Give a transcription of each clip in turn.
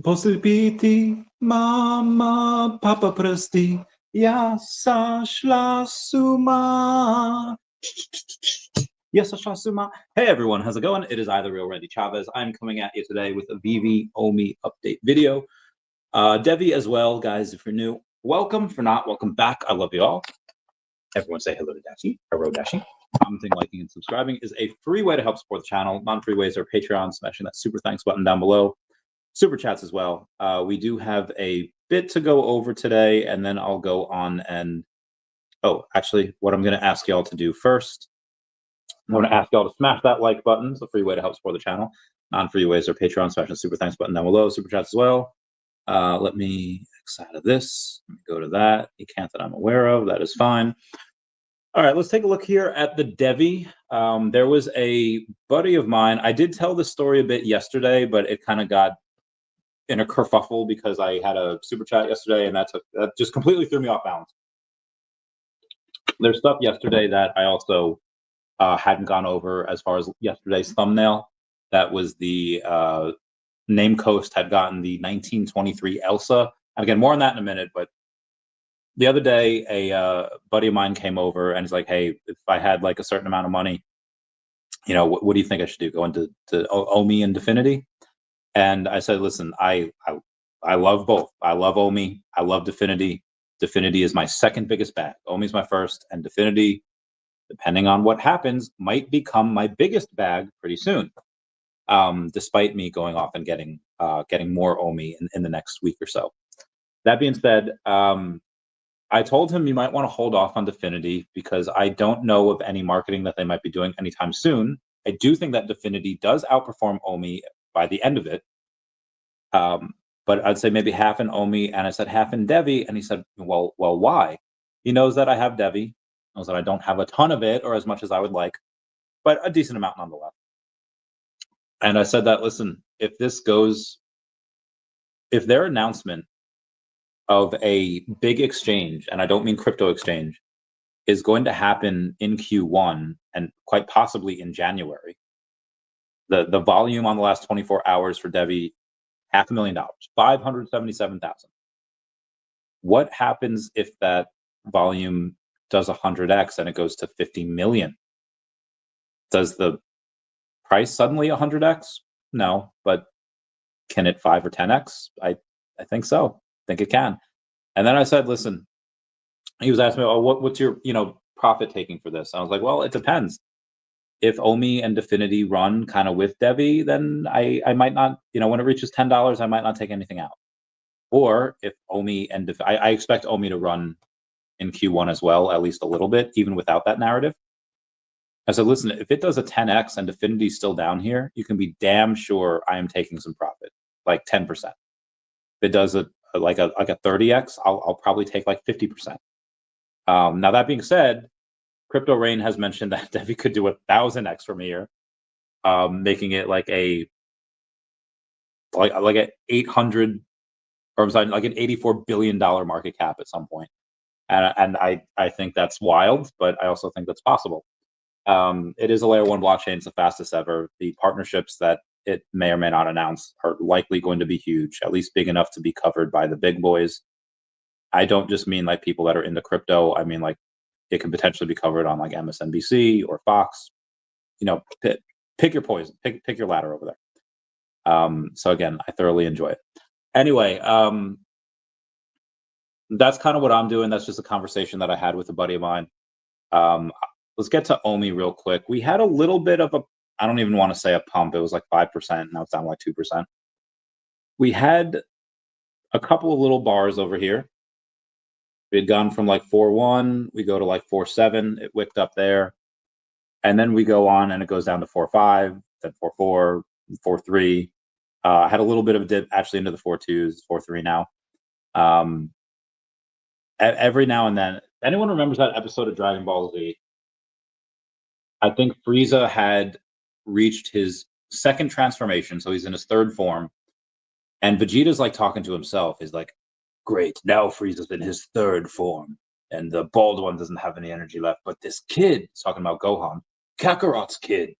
Possibility, mama, papa presti, yasa shlasuma. Yes, Shasuma. Hey everyone, how's it going? It is I, the real Randy Chavez. I'm coming at you today with a VeVe OMI update video. DEVVE as well, guys, if you're new, welcome. For not, welcome back. I love you all. Everyone say hello to Dashi. Hello, Dashi. Commenting, liking, and subscribing is a free way to help support the channel. Non-free ways are Patreon, smashing that super thanks button down below. Super chats as well. We do have a bit to go over today, and then I'll go on and, oh, actually, what I'm going to ask y'all to do first, I'm going to ask y'all to smash that like button. It's a free way to help support the channel. Non-free ways are Patreon, smashing the super thanks button down below. Super chats as well. Let me X out of this. Let me go to that. You can't that I'm aware of. That is fine. All right, let's take a look here at the DEVVE. There was a buddy of mine. I did tell this story a bit yesterday, but it kind of got in a kerfuffle because I had a super chat yesterday, and that just completely threw me off balance. There's stuff yesterday that I also hadn't gone over as far as yesterday's thumbnail. That was the name Coast had gotten the 1923 Elsa. And again, more on that in a minute, but the other day, a buddy of mine came over and he's like, hey, if I had like a certain amount of money, you know, what do you think I should do? Go into OMI and DEFFINITY? And I said, listen, I love both. I love OMI. I love DEFFINITY. DEFFINITY is my second biggest bag. OMI is my first, and DEFFINITY, depending on what happens, might become my biggest bag pretty soon. Despite me going off and getting more OMI in the next week or so. That being said, I told him you might want to hold off on DEFFINITY because I don't know of any marketing that they might be doing anytime soon. I do think that DEFFINITY does outperform OMI by the end of it. But I'd say maybe half in OMI, and I said half in DEVVE, and he said, well, why? He knows that I have DEVVE, knows that I don't have a ton of it or as much as I would like, but a decent amount nonetheless. And I said that, listen, if their announcement of a big exchange, and I don't mean crypto exchange, is going to happen in Q1 and quite possibly in January, the volume on the last 24 hours for DEVVE, $500,000, 577,000. What happens if that volume does 100x and it goes to 50 million? Does the price suddenly 100x? No, but can it 5 or 10x? I think so. I think it can. And then I said, listen, he was asking me, oh, what's your profit taking for this? I was like, well, it depends. If OMI and DEFFINITY run kind of with DEVVE, then I might not, when it reaches $10, I might not take anything out. Or if OMI and I expect OMI to run in Q1 as well, at least a little bit, even without that narrative. I said, listen, if it does a 10x and DEFFINITY is still down here, you can be damn sure I am taking some profit, like 10%. If it does like a 30x, I'll probably take like 50%. Now that being said, Crypto Rain has mentioned that DEVVE could do 1,000x from here, making it like an 800, or I'm sorry, like an $84 billion market cap at some point. And I think that's wild, but I also think that's possible. It is a layer 1 blockchain. It's the fastest ever. The partnerships that it may or may not announce are likely going to be huge, at least big enough to be covered by the big boys. I don't just mean like people that are into crypto. I mean like it could potentially be covered on like MSNBC or Fox. Pick your poison, pick your ladder over there. So again, I thoroughly enjoy it. Anyway, that's kind of what I'm doing. That's just a conversation that I had with a buddy of mine. Let's get to OMI real quick. We had a little bit of I don't even want to say a pump. It was like 5%. Now it's down like 2%. We had a couple of little bars over here. We had gone from like 4.1, we go to like 4.7, it wicked up there. And then we go on and it goes down to 4.5, then 4.4, 4.3. I had a little bit of a dip actually into the 4.2s, 4.3 now. Every now and then, anyone remembers that episode of Dragon Ball Z? I think Frieza had reached his second transformation, so he's in his third form. And Vegeta's like talking to himself. He's like, great, now Frieza's in his third form. And the bald one doesn't have any energy left. But this kid, he's talking about Gohan, Kakarot's kid,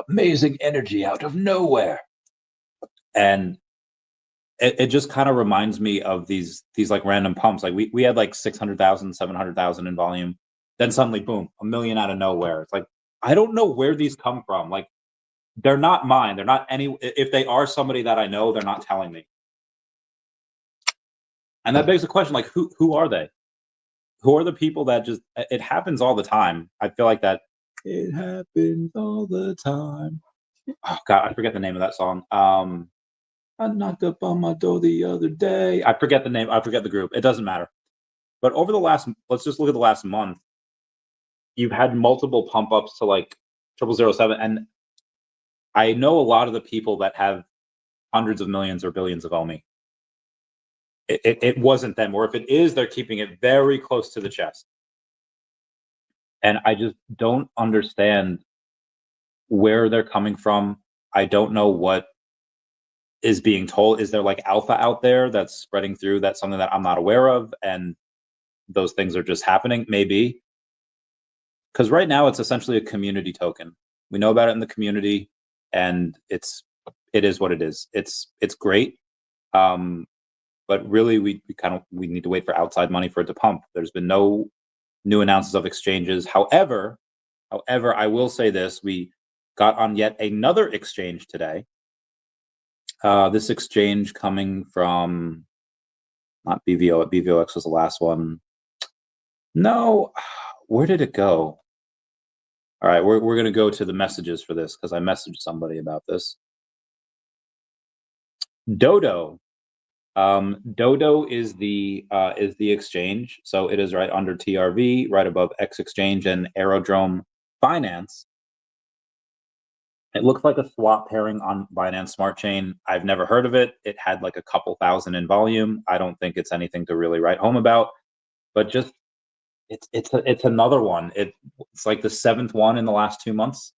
amazing energy out of nowhere. And it just kind of reminds me of these like random pumps. Like we had like 600,000, 700,000 in volume, then suddenly boom, a million out of nowhere. It's like I don't know where these come from. Like they're not mine. They're not any. If they are somebody that I know, they're not telling me. And that begs the question: like who are they? Who are the people that just? It happens all the time. I feel like that. It happens all the time. Oh God, I forget the name of that song. I knocked up on my door the other day. I forget the name. I forget the group. It doesn't matter. But over the last, let's just look at the last month. You've had multiple pump ups to like 0007, and I know a lot of the people that have hundreds of millions or billions of OMI. It wasn't them, or if it is, they're keeping it very close to the chest. And I just don't understand where they're coming from. I don't know what is being told. Is there like alpha out there that's spreading through? That's something that I'm not aware of, and those things are just happening. Maybe because right now it's essentially a community token. We know about it in the community, and it is what it is. It's great, but really we need to wait for outside money for it to pump. There's been no new announcements of exchanges. However, I will say this: we got on yet another exchange today. This exchange coming from not BVO. BVOX was the last one. No, where did it go? All right, we're going to go to the messages for this because I messaged somebody about this. Dodo. Dodo is the exchange, so it is right under TRV, right above X Exchange and Aerodrome Finance. It looks like a swap pairing on Binance Smart Chain. I've never heard of it. It had like a couple thousand in volume. I don't think it's anything to really write home about, but just it's another one. It's like the seventh one in the last 2 months.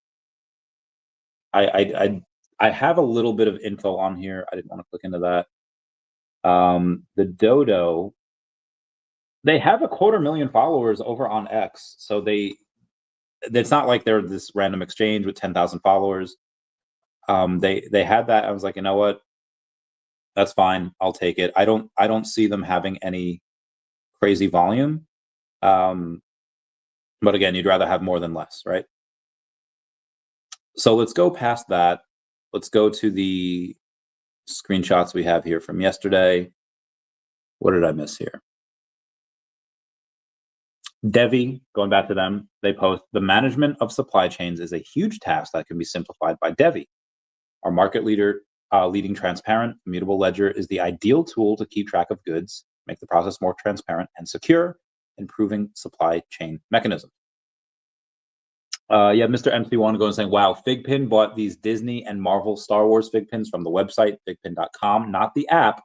I have a little bit of info on here. I didn't want to click into that. The Dodo, they have 250,000 followers over on X, so it's not like they're this random exchange with 10,000 followers. They had that. I was like, you know what? That's fine. I'll take it. I don't see them having any crazy volume. But again, you'd rather have more than less, right? So let's go past that. Let's go to the screenshots we have here from yesterday. What did I miss here? DEVVE, going back to them, they post, the management of supply chains is a huge task that can be simplified by DEVVE. Our market leading transparent, immutable ledger is the ideal tool to keep track of goods, make the process more transparent and secure, improving supply chain mechanisms. Yeah, Mr. MC1 going and saying, wow, Figpin bought these Disney and Marvel Star Wars Fig pins from the website, figpin.com, not the app.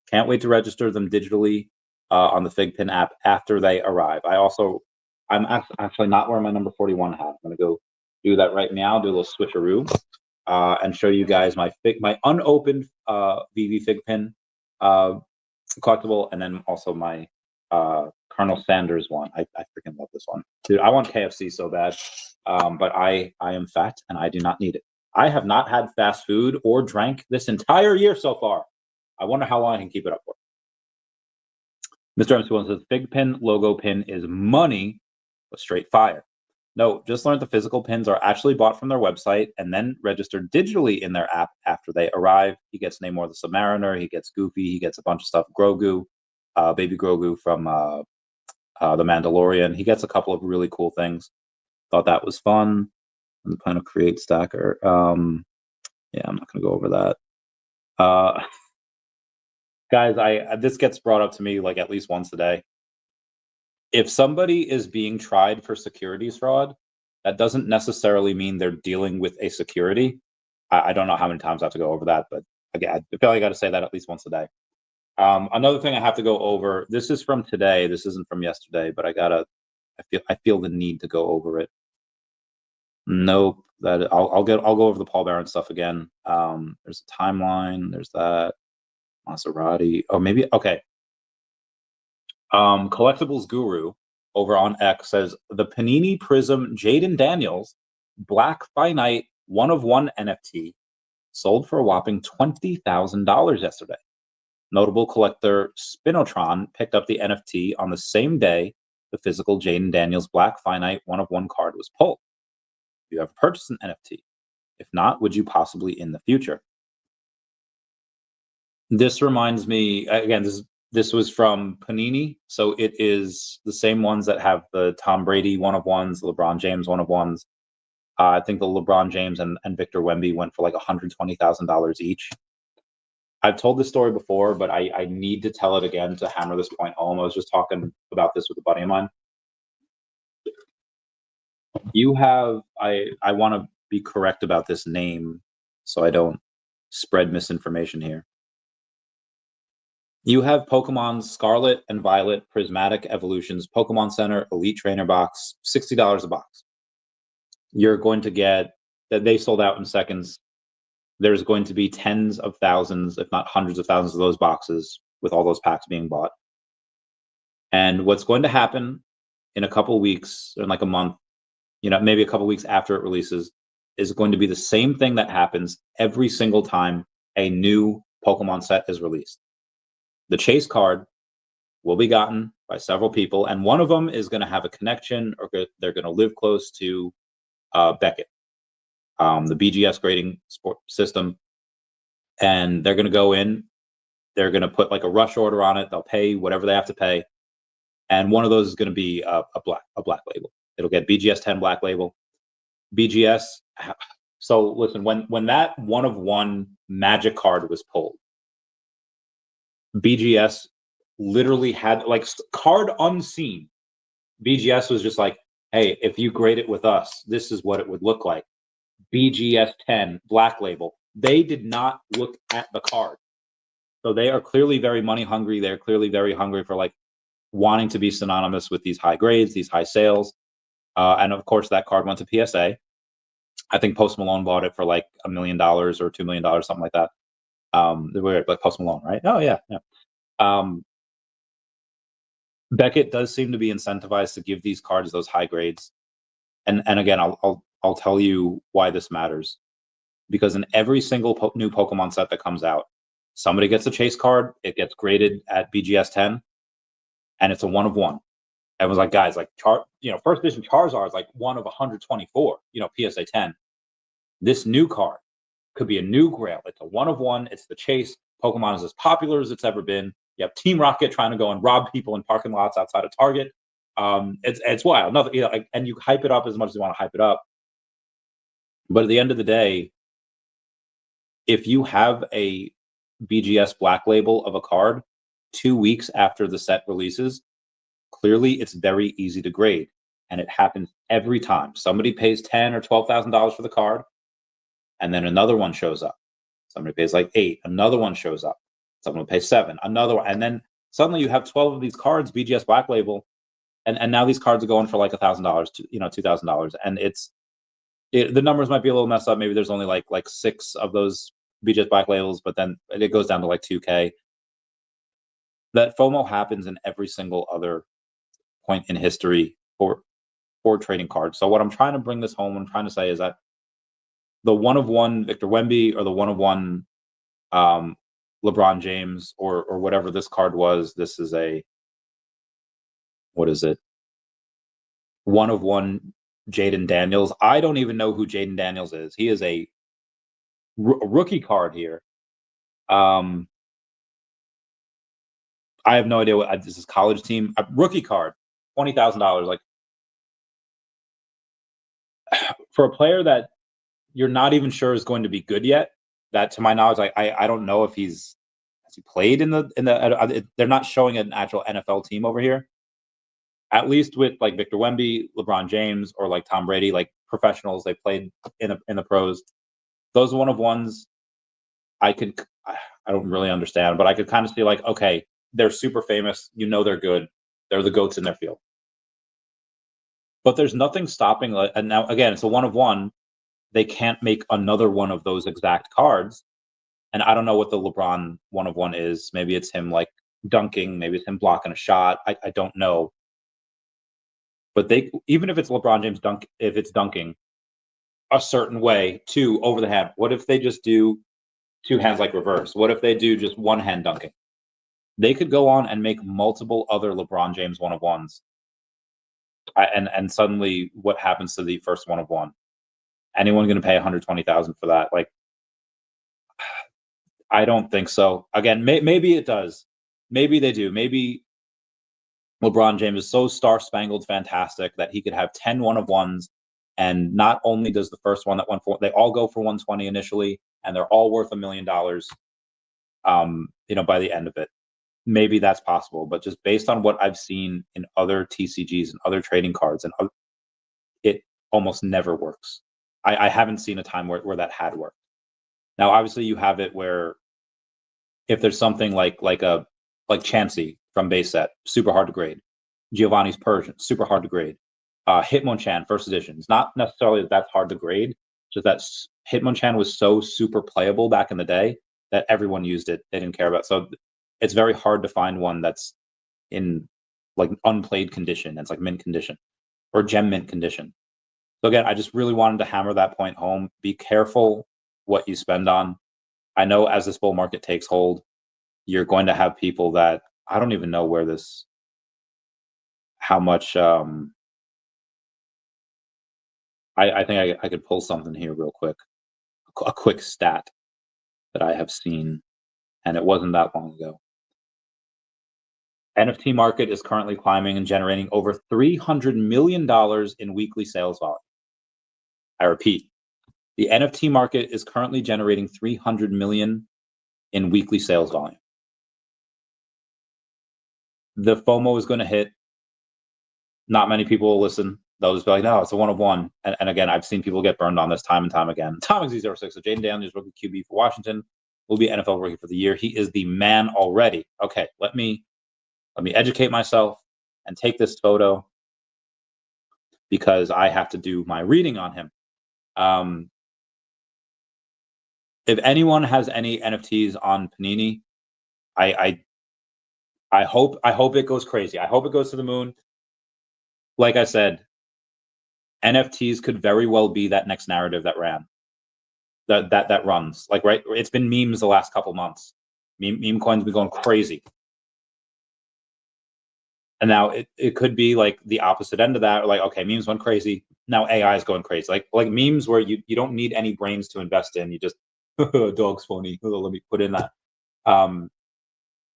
Can't wait to register them digitally on the Figpin app after they arrive. I'm actually not wearing my number 41 hat. I'm going to go do that right now, do a little switcheroo, and show you guys my unopened VeVe Figpin collectible, and then also my Colonel Sanders one. I freaking love this one. Dude, I want KFC so bad, but I am fat and I do not need it. I have not had fast food or drank this entire year so far. I wonder how long I can keep it up for. Mr. MC1 says, Fig pin logo pin is money, but straight fire. No, just learned the physical pins are actually bought from their website and then registered digitally in their app after they arrive. He gets Namor the Submariner, he gets Goofy, he gets a bunch of stuff. Grogu, baby Grogu from The Mandalorian. He gets a couple of really cool things. Thought that was fun. I'm the plan of create stacker. Yeah, I'm not going to go over that. Guys, this gets brought up to me like at least once a day. If somebody is being tried for securities fraud, that doesn't necessarily mean they're dealing with a security. I don't know how many times I have to go over that, but again, I feel like I got to say that at least once a day. Another thing I have to go over. This is from today. This isn't from yesterday, but I feel the need to go over it. Nope. I'll go over the Paul Barron stuff again. There's a timeline. There's that Maserati. Oh, maybe okay. Collectibles Guru over on X says the Panini Prism Jaden Daniels Black Finite 1 of 1 NFT sold for a whopping $20,000 yesterday. Notable collector Spinotron picked up the NFT on the same day the physical Jaden Daniels Black Finite 1/1 card was pulled. You have purchased an NFT. If not, would you possibly in the future? This reminds me, again, this was from Panini, so it is the same ones that have the Tom Brady 1/1s, LeBron James 1/1s. I think the LeBron James and Victor Wemby went for like $120,000 each. I've told this story before, but I need to tell it again to hammer this point home. I was just talking about this with a buddy of mine. You have, I want to be correct about this name so I don't spread misinformation here. You have Pokemon Scarlet and Violet Prismatic Evolutions Pokemon Center Elite Trainer Box, $60 a box. You're going to get that they sold out in seconds. There's going to be tens of thousands, if not hundreds of thousands of those boxes with all those packs being bought. And what's going to happen in a couple weeks or in like a month, maybe a couple weeks after it releases, is going to be the same thing that happens every single time a new Pokemon set is released. The chase card will be gotten by several people, and one of them is going to have a connection, or they're going to live close to Beckett, the BGS grading system, and they're going to go in. They're going to put like a rush order on it. They'll pay whatever they have to pay, and one of those is going to be a black label. It'll get BGS 10 black label. BGS. So listen, when that 1/1 Magic card was pulled, BGS literally had like card unseen. BGS was just like, hey, if you grade it with us, this is what it would look like. BGS 10 black label. They did not look at the card. So they are clearly very money hungry. They're clearly very hungry for like wanting to be synonymous with these high grades, these high sales. And of course, that card went to PSA. I think Post Malone bought it for like $1 million or $2 million, something like that. Like Post Malone, right? Oh yeah. Beckett does seem to be incentivized to give these cards those high grades, and again, I'll tell you why this matters, because in every single new Pokemon set that comes out, somebody gets a chase card, it gets graded at BGS 10, and it's a 1/1. Everyone's like, guys, like first edition Charizard is like 1 of 124, PSA 10. This new card could be a new Grail. It's a 1/1. It's the chase. Pokemon is as popular as it's ever been. You have Team Rocket trying to go and rob people in parking lots outside of Target. It's wild. Nothing, and you hype it up as much as you want to hype it up. But at the end of the day, if you have a BGS black label of a card 2 weeks after the set releases, clearly it's very easy to grade, and it happens every time. Somebody pays $10,000 or $12,000 for the card, and then another one shows up. Somebody pays like $8,000, another one shows up. Someone will pay $7,000, another one, and then suddenly you have 12 of these cards, BGS black label, and now these cards are going for like $1,000, $2,000, and the numbers might be a little messed up. Maybe there's only like 6 of those BGS black labels, but then it goes down to like 2K. That FOMO happens in every single other point in history for trading cards. So what I'm trying to bring this home, I'm trying to say is that the 1/1 Victor Wemby or the 1/1 LeBron James or whatever this card was, this is what is it? 1/1 Jaden Daniels. I don't even know who Jaden Daniels is. He is a rookie card here. I have no idea what this is. College team rookie card, $20,000. Like for a player that you're not even sure is going to be good yet. That, to my knowledge, I don't know if has he played in the. They're not showing an actual NFL team over here. At least with like Victor Wemby, LeBron James, or like Tom Brady, like professionals, they played in the pros. Those 1/1s, I don't really understand, but I could kind of see like, okay, they're super famous. They're good. They're the GOATs in their field. But there's nothing stopping. And now again, it's a 1/1. They can't make another one of those exact cards. And I don't know what the LeBron 1/1 is. Maybe it's him like dunking. Maybe it's him blocking a shot. I don't know. But even if it's LeBron James if it's dunking a certain way over the hand, what if they just do 2 hands like reverse? What if they do just 1 hand dunking? They could go on and make multiple other LeBron James one of ones. And suddenly, what happens to the first one of one? Anyone going to pay 120,000 for that? Like, I don't think so. Again, maybe it does. Maybe they do. Maybe LeBron James is so star-spangled fantastic that he could have 10 one of ones, and not only does the first one that went for, they all go for 120 initially, and they're all worth $1 million. By the end of it, maybe that's possible. But just based on what I've seen in other TCGs and other trading cards, and it almost never works. I haven't seen a time where that had worked. Now, obviously, you have it where if there's something like Chansey from base set, super hard to grade. Giovanni's Persian, super hard to grade. Hitmonchan, first edition. It's not necessarily that that's hard to grade, just that Hitmonchan was so super playable back in the day that everyone used it. They didn't care about it. So it's very hard to find one that's in like unplayed condition. It's like mint condition or gem mint condition. So again, I just really wanted to hammer that point home. Be careful what you spend on. I know as this bull market takes hold, you're going to have people that I don't even know how much. I think I could pull something here real quick, a quick stat that I have seen, and it wasn't that long ago. NFT market is currently climbing and generating over $300 million in weekly sales volume. I repeat, the NFT market is currently generating $300 million in weekly sales volume. The FOMO is going to hit. Not many people will listen. They'll just be like, no, it's a one of one. And again, I've seen people get burned on this time and time again. Tom Z06, so Jaden Daniels, rookie QB for Washington, will be NFL rookie for the year. He is the man already. Okay, let me educate myself and take this photo because I have to do my reading on him. If anyone has any NFTs on Panini, I hope it goes crazy. I hope it goes to the moon. Like I said, NFTs could very well be that next narrative that runs. Like, right, it's been memes the last couple months. Meme coins been going crazy. And now it could be like the opposite end of that. Like, okay, memes went crazy. Now AI is going crazy. Like memes where you don't need any brains to invest in. You just dog's funny. Let me put in that.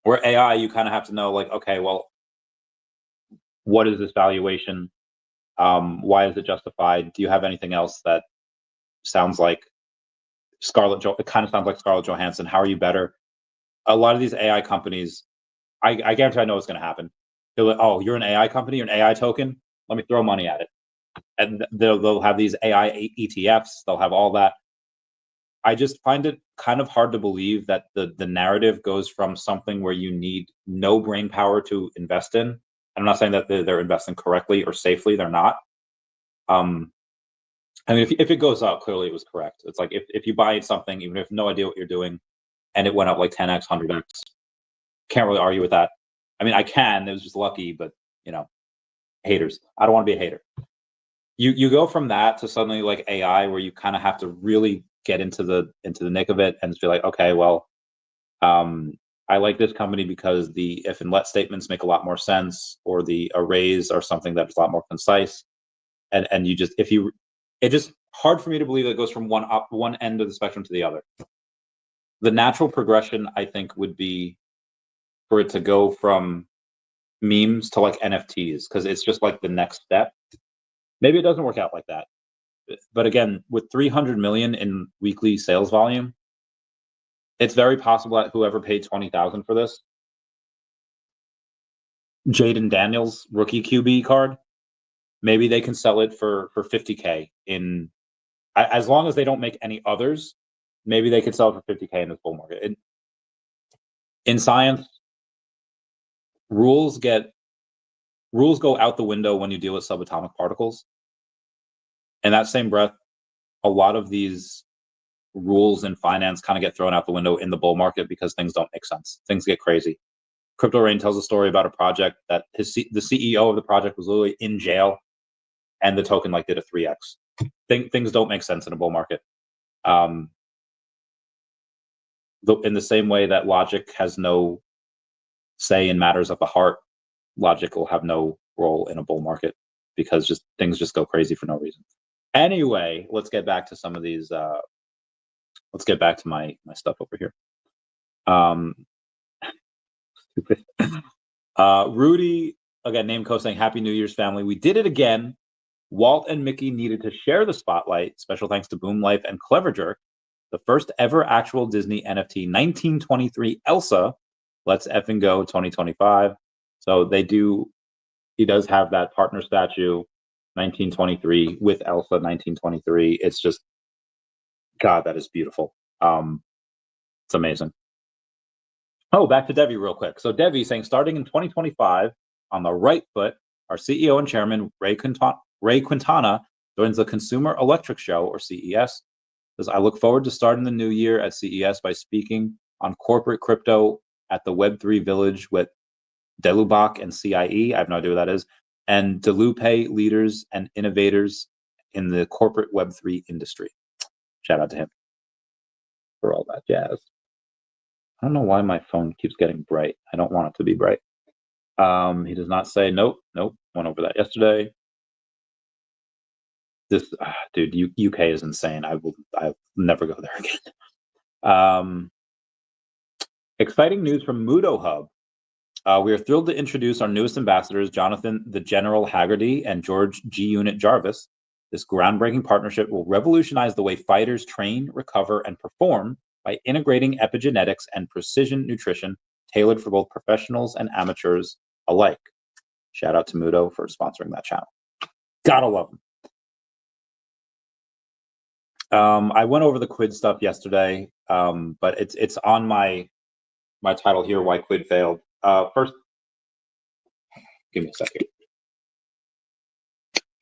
Where AI, you kind of have to know, like, okay, well, what is this valuation? Why is it justified? Do you have anything else that sounds like it kind of sounds like Scarlett Johansson? How are you better? A lot of these AI companies, I guarantee I know what's going to happen. They're like, oh, you're an AI company, you're an AI token. Let me throw money at it, and they'll have these AI ETFs. They'll have all that. I just find it kind of hard to believe that the narrative goes from something where you need no brain power to invest in. I'm not saying that they're investing correctly or safely. They're not. I mean, if it goes up, clearly it was correct. It's like if you buy something, even if no idea what you're doing, and it went up like 10x, 100x, can't really argue with that. I mean, I can. It was just lucky, but haters. I don't want to be a hater. You go from that to suddenly like AI, where you kind of have to really get into the nick of it and just be like, okay, well, I like this company because the if and let statements make a lot more sense, or the arrays are something that's a lot more concise, and you just it's just hard for me to believe that it goes from one end of the spectrum to the other. The natural progression, I think, would be for it to go from memes to like NFTs, because it's just like the next step. Maybe it doesn't work out like that, but again, with 300 million in weekly sales volume, it's very possible that whoever paid 20,000 for this Jaden Daniels rookie QB card, maybe they can sell it for 50K as long as they don't make any others. Maybe they could sell it for 50K in this bull market. In science, rules go out the window when you deal with subatomic particles. In that same breath, a lot of these rules in finance kind of get thrown out the window in the bull market because things don't make sense. Things get crazy. Crypto Rain tells a story about a project that the CEO of the project was literally in jail, and the token did a 3x. Things don't make sense in a bull market. In the same way that logic has no say in matters of the heart, logic will have no role in a bull market because things just go crazy for no reason. Anyway, let's get back to some of these. Let's get back to my stuff over here. Stupid. Rudy, again, Nameco saying, Happy New Year's, family. We did it again. Walt and Mickey needed to share the spotlight. Special thanks to Boom Life and Clever Jerk. The first ever actual Disney NFT, 1923 Elsa. Let's effing go 2025. So he does have that partner statue, 1923 with Elsa, 1923. It's just, God, that is beautiful. It's amazing. Oh, back to DEVVE real quick. So DEVVE saying, starting in 2025, on the right foot, our CEO and chairman, Ray Quintana, joins the Consumer Electric Show, or CES. Says, I look forward to starting the new year at CES by speaking on corporate crypto at the Web3 Village with Delubak and CIE. I have no idea what that is. And Delupe leaders and innovators in the corporate Web3 industry. Shout out to him for all that jazz. I don't know why my phone keeps getting bright. I don't want it to be bright. He does not say, nope, went over that yesterday. This, dude, UK is insane. I'll never go there again. Exciting news from Mudo Hub. We are thrilled to introduce our newest ambassadors, Jonathan the General Haggerty and George G. Unit Jarvis. This groundbreaking partnership will revolutionize the way fighters train, recover, and perform by integrating epigenetics and precision nutrition tailored for both professionals and amateurs alike. Shout out to Mudo for sponsoring that channel. Gotta love them. I went over the Quidd stuff yesterday, but it's on my title here, why Quidd failed. First, give me a second.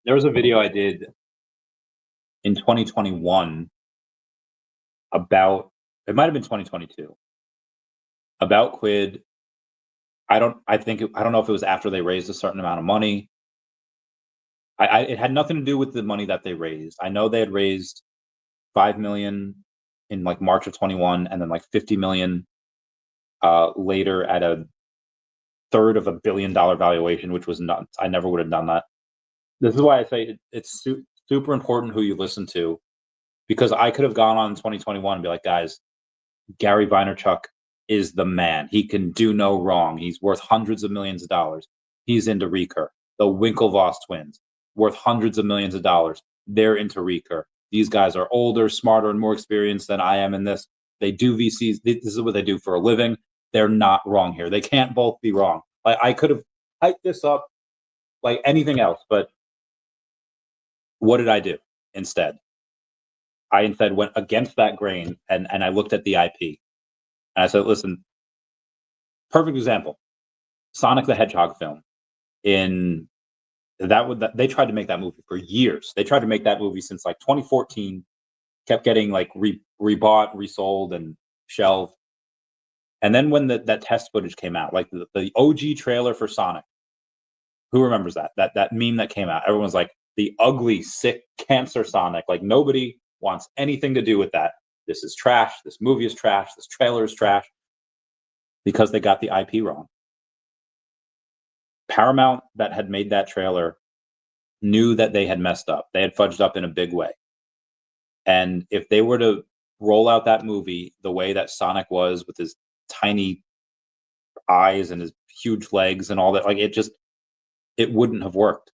There was a video I did in 2021 about, it might have been 2022, about Quidd. I don't know if it was after they raised a certain amount of money. It had nothing to do with the money that they raised. I know they had raised $5 million in like March of 21, and then like 50 million later at a third of $1 billion valuation, which was nuts. I never would have done that. This is why I say it's super important who you listen to, because I could have gone on in 2021 and be like, guys, Gary Vaynerchuk is the man. He can do no wrong. He's worth hundreds of millions of dollars. He's into Recur. The Winklevoss twins, worth hundreds of millions of dollars. They're into Recur. These guys are older, smarter, and more experienced than I am in this. They do VCs. This is what they do for a living. They're not wrong here. They can't both be wrong. Like, I could have hyped this up like anything else, but what did I do instead? I instead went against that grain and I looked at the IP. And I said, listen, perfect example, Sonic the Hedgehog film. They tried to make that movie for years. They tried to make that movie since like 2014, kept getting like rebought, resold, and shelved. And then when that test footage came out, like the OG trailer for Sonic, who remembers that meme that came out? Everyone's like, the ugly, sick, cancer Sonic. Like, nobody wants anything to do with that. This is trash. This movie is trash. This trailer is trash. Because they got the IP wrong. Paramount, that had made that trailer, knew that they had messed up. They had fudged up in a big way. And if they were to roll out that movie the way that Sonic was, with his tiny eyes and his huge legs and all that, like, it wouldn't have worked.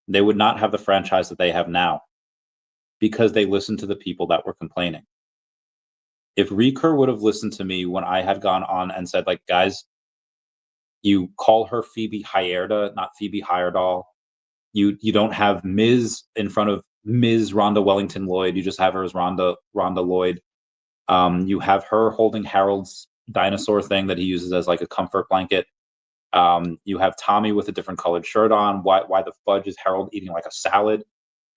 They would not have the franchise that they have now, because they listened to the people that were complaining. If Recur would have listened to me when I had gone on and said, like, guys, you call her Phoebe Hierda, not Phoebe Heyerdahl. You don't have Ms. in front of Ms. Rhonda Wellington Lloyd. You just have her as Rhonda Lloyd. You have her holding Harold's dinosaur thing that he uses as like a comfort blanket. You have Tommy with a different colored shirt on. Why the fudge is Harold eating like a salad?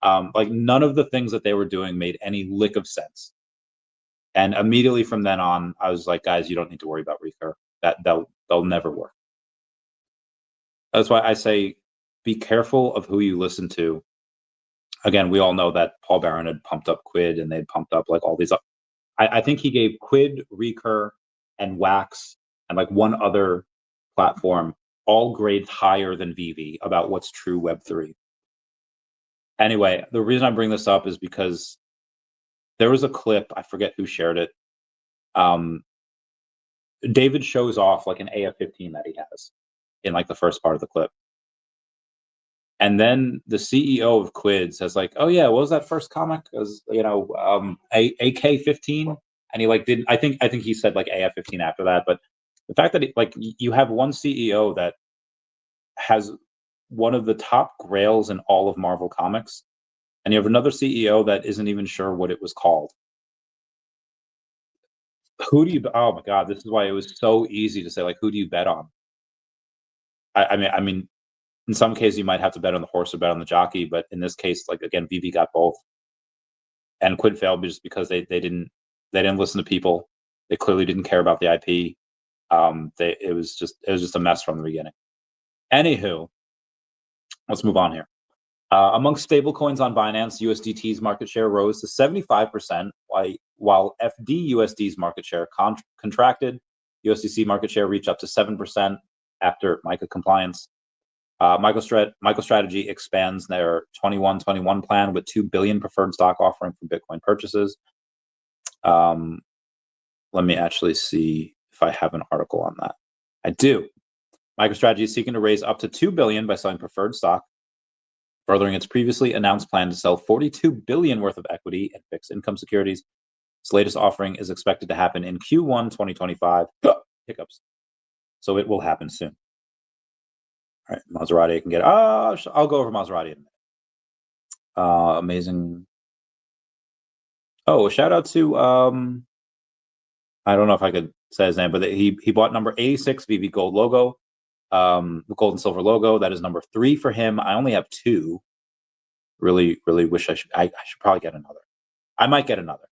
Like, none of the things that they were doing made any lick of sense. And immediately from then on, I was like, guys, you don't need to worry about Recur. They'll never work. That's why I say, be careful of who you listen to. Again, we all know that Paul Barron had pumped up Quidd, and they'd pumped up like all these. I think he gave Quidd, Recur, and Wax, and like one other platform, all grades higher than VeVe about what's true Web3. Anyway, the reason I bring this up is because there was a clip, I forget who shared it. David shows off like an AF-15 that he has in like the first part of the clip. And then the CEO of Quidd says like, "Oh yeah, what was that first comic? As AK-15." And he like didn't. I think he said like AF-15 after that. But the fact that you have one CEO that has one of the top grails in all of Marvel Comics, and you have another CEO that isn't even sure what it was called. Who do you? Oh my God, this is why it was so easy to say like, who do you bet on? I mean, in some cases you might have to bet on the horse or bet on the jockey, but in this case, like again, VeVe got both, and Quidd failed just because they didn't listen to people. They clearly didn't care about the IP. It was just a mess from the beginning. Anywho, let's move on here. Among stablecoins on Binance, USDT's market share rose to 75%, while FDUSD's market share contracted. USDC market share reached up to 7% after MiCA compliance. MicroStrategy expands their 21-21 plan with $2 billion preferred stock offering for Bitcoin purchases. Let me actually see if I have an article on that. I do. MicroStrategy is seeking to raise up to $2 billion by selling preferred stock, furthering its previously announced plan to sell $42 billion worth of equity and fixed income securities. Its latest offering is expected to happen in Q1 2025. Hiccups. So it will happen soon. All right, Maserati can get. I'll go over Maserati in a minute. Amazing. Oh, shout out to I don't know if I could say his name, but he bought number 86 VeVe Gold logo, the gold and silver logo. That is number 3 for him. I only have 2. Really wish I should probably get another. I might get another.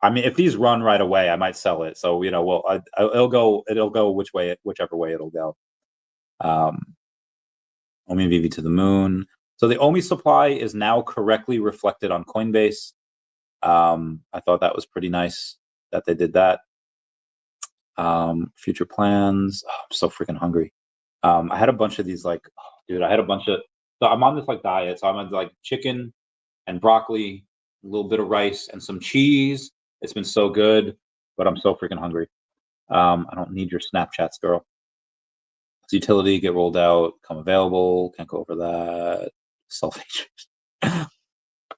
I mean, if these run right away, I might sell it. So it'll go whichever way it'll go. OMI VeVe to the moon. So the OMI supply is now correctly reflected on Coinbase. I thought that was pretty nice that they did that. Future plans. Oh, I'm so freaking hungry. I had a bunch of these dude. I had a bunch of. So I'm on this diet. So I'm on chicken and broccoli, a little bit of rice, and some cheese. It's been so good, but I'm so freaking hungry. I don't need your Snapchats, girl. Does utility get rolled out? Come available? Can't go over that. Self features.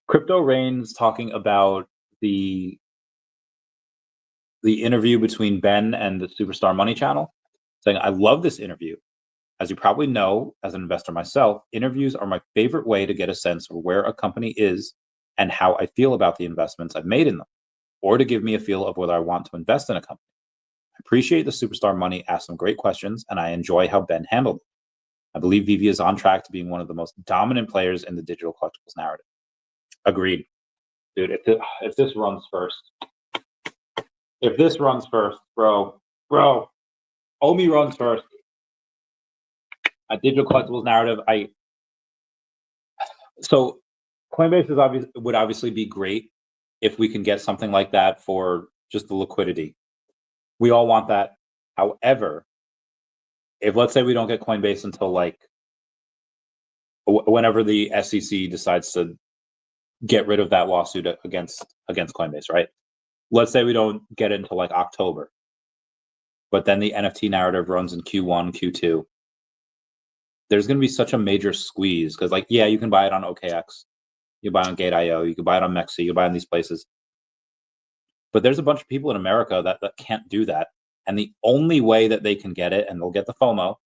Crypto Rain's talking about the interview between Ben and the Superstar Money channel, saying, "I love this interview. As you probably know, as an investor myself, interviews are my favorite way to get a sense of where a company is and how I feel about the investments I've made in them, or to give me a feel of whether I want to invest in a company. I appreciate the Superstar Money asked some great questions, and I enjoy how Ben handled it. I believe VeVe is on track to being one of the most dominant players in the digital collectibles narrative." Agreed. Dude, if this runs first, bro, OMI runs first. A digital collectibles narrative. So Coinbase would obviously be great if we can get something like that for just the liquidity. We all want that. However, if let's say we don't get Coinbase until whenever the SEC decides to get rid of that lawsuit against Coinbase, right? Let's say we don't get it until October, but then the NFT narrative runs in Q1, Q2. There's going to be such a major squeeze because, you can buy it on OKX, you buy it on Gate.io, you can buy it on Mexi, you can buy it on these places. But there's a bunch of people in America that can't do that. And the only way that they can get it, and they'll get the FOMO,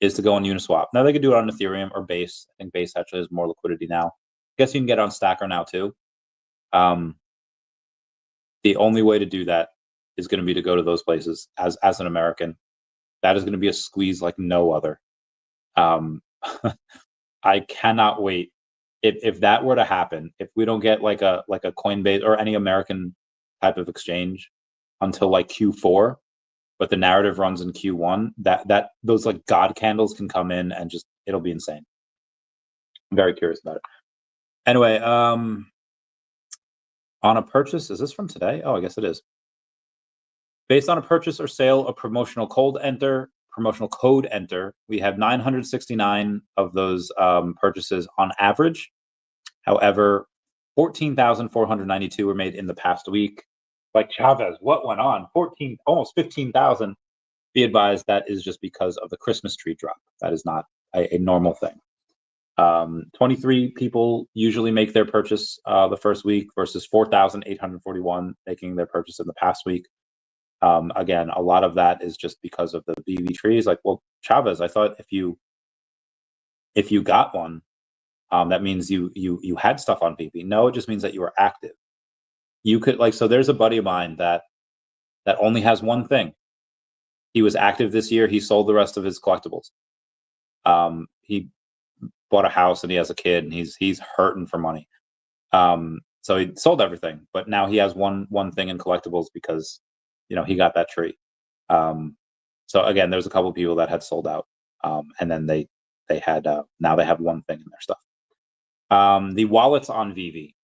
is to go on Uniswap. Now, they could do it on Ethereum or Base. I think Base actually has more liquidity now. I guess you can get it on Stacker now, too. The only way to do that is going to be to go to those places as an American. That is going to be a squeeze like no other. I cannot wait. If that were to happen, if we don't get like a Coinbase or any American type of exchange until Q4, but the narrative runs in Q1, that those God candles can come in and just it'll be insane. I'm very curious about it. Anyway, on a purchase, is this from today? Oh, I guess it is. Based on a purchase or sale of promotional code enter, we have 969 of those purchases on average. However, 14,492 were made in the past week. Like Chavez, what went on? Almost 15,000. Be advised that is just because of the Christmas tree drop. That is not a normal thing. 23 people usually make their purchase the first week versus 4,841 making their purchase in the past week. Again, a lot of that is just because of the VeVe trees. Like, well, Chavez, I thought if you got one, that means you had stuff on VeVe. No, it just means that you were active. You could so there's a buddy of mine that only has one thing. He was active this year. He sold the rest of his collectibles. He bought a house and he has a kid and he's hurting for money. So he sold everything, but now he has one thing in collectibles because he got that tree. So again, there's a couple of people that had sold out, and then they had now they have one thing in their stuff. The wallets on VeVe.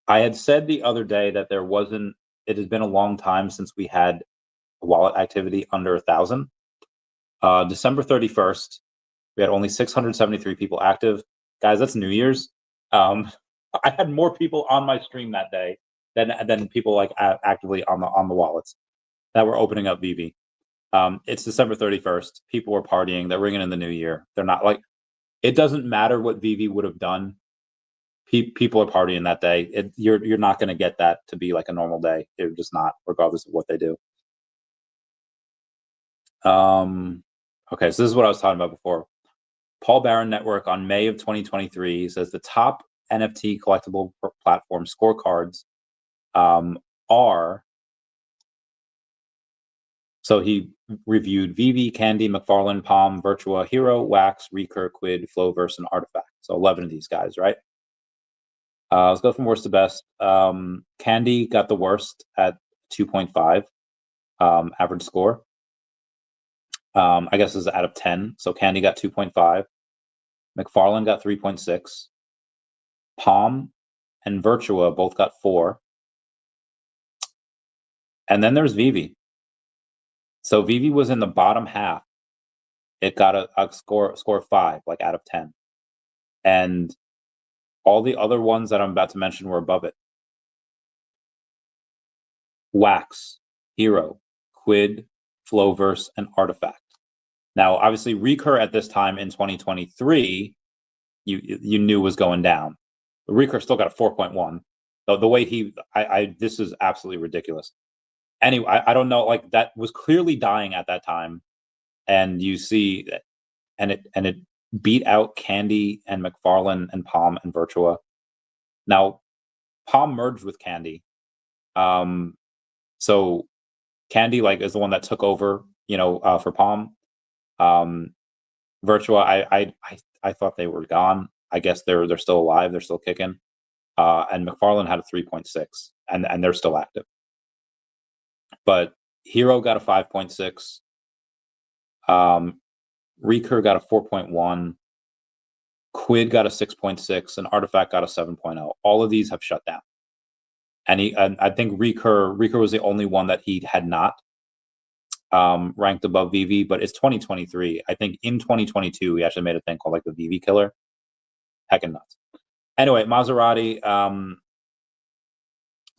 I had said the other day that it has been a long time since we had a wallet activity under 1,000. December 31st, we had only 673 people active. Guys, that's New Year's. I had more people on my stream that day than people actively on the wallets that were opening up VeVe. It's December 31st. People were partying. They're ringing in the new year. They're not it doesn't matter what VeVe would have done. People are partying that day. You're not going to get that to be like a normal day. They're just not, regardless of what they do. Okay, so this is what I was talking about before. Paul Barron Network on May of 2023 says the top NFT collectible platform scorecards are. So he reviewed VeVe, Candy, McFarlane, Palm, Virtua, Hero, Wax, Recur, Quidd, Flowverse, and Artifact. So 11 of these guys, right? Let's go from worst to best. Candy got the worst at 2.5 average score. I guess this is out of 10. So Candy got 2.5. McFarlane got 3.6. Palm and Virtua both got 4. And then there's VeVe. So VeVe was in the bottom half. It got a score of 5, like out of 10. And all the other ones that I'm about to mention were above it. Wax, Hero, Quidd, Flowverse, and Artifact. Now, obviously, Recur at this time in 2023, you knew was going down. The Recur still got a 4.1. So the way this is absolutely ridiculous. Anyway, I don't know, that was clearly dying at that time, and you see, and it beat out Candy and McFarlane and Palm and Virtua. Now, Palm merged with Candy, so Candy is the one that took over, for Palm. Virtua, I thought they were gone. I guess they're still alive. They're still kicking. And McFarlane had a 3.6, and they're still active. But Hero got a 5.6. Recur got a 4.1. Quidd got a 6.6, and Artifact got a 7.0. All of these have shut down. And I think Recur was the only one that he had not ranked above VeVe, but it's 2023. I think in 2022 we actually made a thing called the VeVe killer. Heckin' nuts. Anyway, Maserati.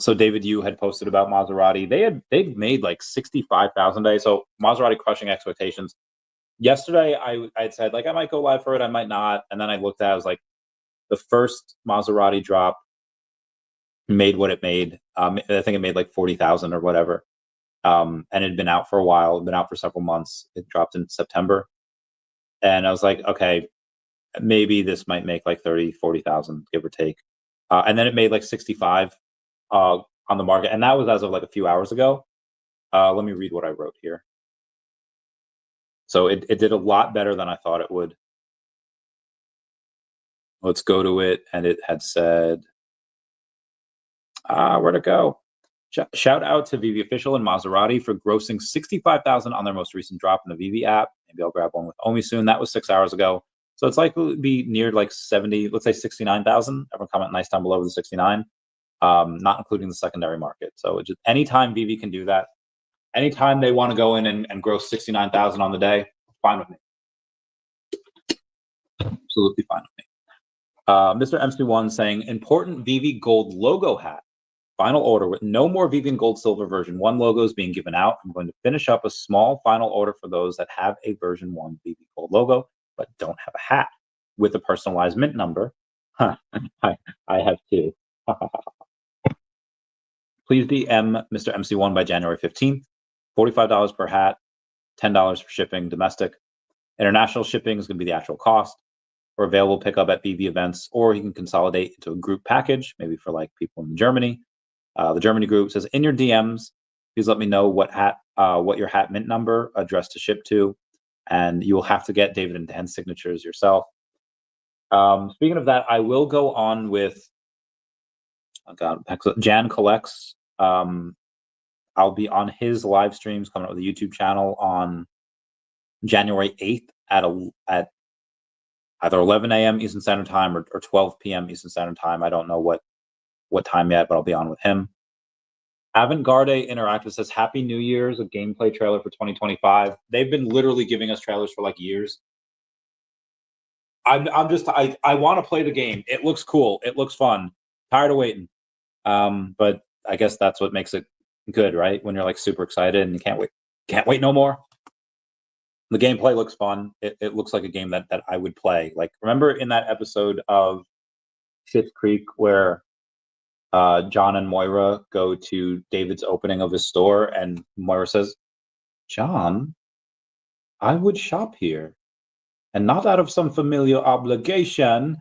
So David Yu had posted about Maserati. They'd made 65,000 days. So Maserati crushing expectations. Yesterday I'd said I might go live for it, I might not, and then I looked at it, I was the first Maserati drop made what it made. I think it made 40,000 or whatever. And it had been out for a while, been out for several months. It dropped in September. And I was okay, maybe this might make 30, 40,000, give or take. And then it made 65 on the market. And that was as of a few hours ago. Let me read what I wrote here. So it did a lot better than I thought it would. Let's go to it. And it had said, where'd it go? Shout out to VeVe Official and Maserati for grossing 65,000 on their most recent drop in the VeVe app. Maybe I'll grab one with OMI soon. That was 6 hours ago. So it's likely to be near 70, let's say 69,000. Everyone comment nice down below with the 69. not including the secondary market. So just anytime VeVe can do that, anytime they want to go in and gross 69,000 on the day, fine with me. Absolutely fine with me. Mr. MC1 saying, important VeVe Gold logo hat. Final order with no more VeVe Gold Silver version 1 logos being given out. I'm going to finish up a small final order for those that have a version 1 VeVe Gold logo, but don't have a hat with a personalized mint number. I have 2. Please DM Mr. MC1 by January 15th. $45 per hat, $10 for shipping domestic. International shipping is going to be the actual cost. For available pickup at VeVe events, or you can consolidate into a group package, maybe for like people in Germany. The Germany group says, in your DMs, please let me know what your hat mint number address to ship to, and you will have to get David and Dan's signatures yourself. Speaking of that, I will go on with Jan Collects. I'll be on his live streams coming up with a YouTube channel on January 8th at either 11 a.m. Eastern Standard Time or 12 p.m. Eastern Standard Time. I don't know what time yet, but I'll be on with him. Avant-Garde Interactive says, Happy New Year's, a gameplay trailer for 2025. They've been literally giving us trailers for like years. I want to play the game. It looks cool. It looks fun. Tired of waiting. But I guess that's what makes it good, right? When you're like super excited and you can't wait no more. The gameplay looks fun. It looks like a game that I would play. Like, remember in that episode of Schitt's Creek where John and Moira go to David's opening of his store, and Moira says, John, I would shop here, and not out of some familial obligation.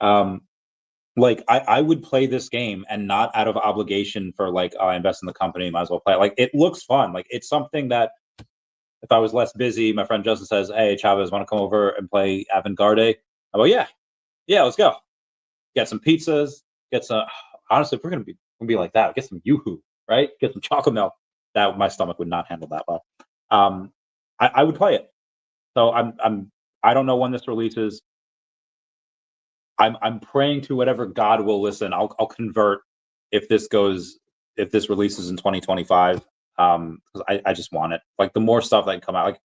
Like, I would play this game and not out of obligation for like, I invest in the company, might as well play it. Like, it looks fun. Like, it's something that if I was less busy, my friend Justin says, hey, Chavez, want to come over and play Avant-Garde? I go, yeah, let's go. Get some pizzas, get some, honestly, if we're going to be like that, get some Yoo-hoo, right? Get some chocolate milk. That my stomach would not handle that well. I would play it. So I don't know when this releases. I'm praying to whatever God will listen. I'll convert if this releases in 2025. Because I just want it. Like, the more stuff that can come out. Like,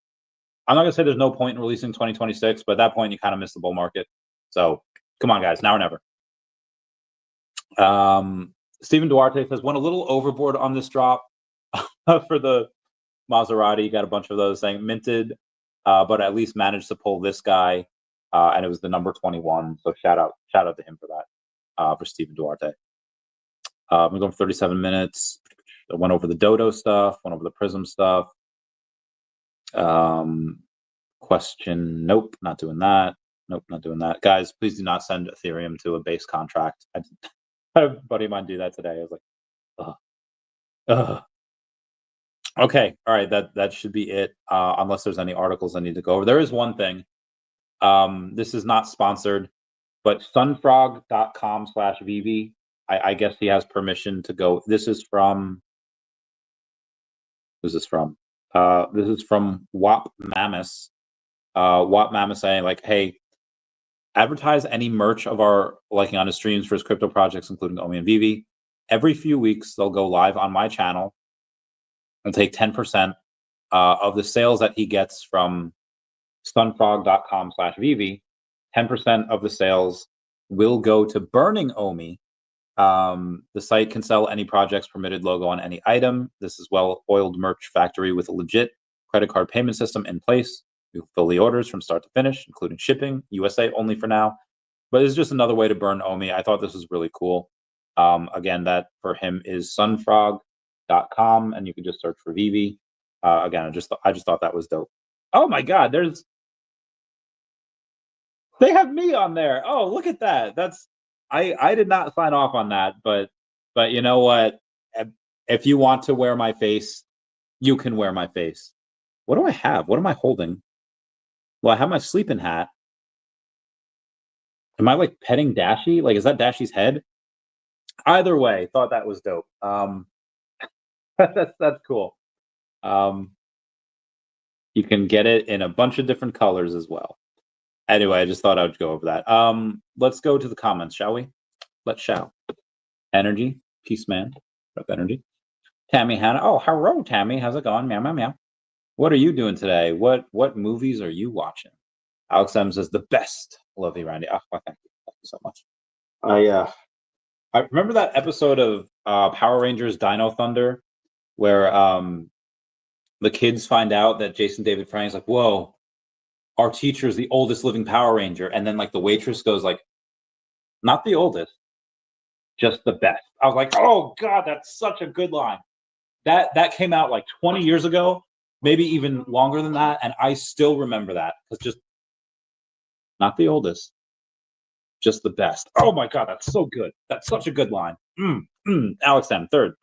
I'm not gonna say there's no point in releasing 2026, but at that point you kind of miss the bull market. So come on, guys, now or never. Stephen Duarte says, went a little overboard on this drop for the Maserati. Got a bunch of those saying minted, but at least managed to pull this guy, and it was the number 21. So shout out to him for that, for Stephen Duarte. I'm going for 37 minutes. I went over the Dodo stuff, went over the Prism stuff. Question, nope, not doing that. Nope, not doing that. Guys, please do not send Ethereum to a base contract. I had a buddy of mine do that today. I was like, ugh. Okay, all right, that should be it, unless there's any articles I need to go over. There is one thing. This is not sponsored, but sunfrog.com/VeVe. I guess he has permission to go. This is from, who's this from? This is from Wap Mammoth. Wap Mammoth saying, like, hey, advertise any merch of our liking on his streams for his crypto projects, including OMI and VeVe. Every few weeks, they'll go live on my channel and take 10% of the sales that he gets from sunfrog.com/VeVe. 10% of the sales will go to burning OMI. The site can sell any project's permitted logo on any item. This is well-oiled merch factory with a legit credit card payment system in place. We fill the orders from start to finish, including shipping. USA only for now, but it's just another way to burn OMI. I thought this was really cool. Again, that for him is sunfrog.com, and you can just search for VeVe. Again, I just thought that was dope. Oh my God, they have me on there. Oh, look at that. I did not sign off on that, but you know what? If you want to wear my face, you can wear my face. What do I have? What am I holding? Well, I have my sleeping hat. Am I like petting Dashi? Like, is that Dashi's head? Either way, thought that was dope. That's cool. You can get it in a bunch of different colors as well. Anyway, I just thought I would go over that. Let's go to the comments, shall we? Let's shall. Energy. Peace Man, up energy. Tammy Hannah. Oh, hello, Tammy. How's it going? Meow, meow, meow. What are you doing today? What movies are you watching? Alex M says the best. Love you, Randy. Oh, well, thank you so much. I remember that episode of Power Rangers Dino Thunder where the kids find out that Jason David Frank's like, whoa, our teacher is the oldest living Power Ranger, and then like the waitress goes like, not the oldest, just the best. I was like, oh god, that's such a good line. That came out like 20 years ago, maybe even longer than that, and I still remember that. It's just not the oldest, just the best. Oh my god, that's so good. That's such a good line. Alex M. Third.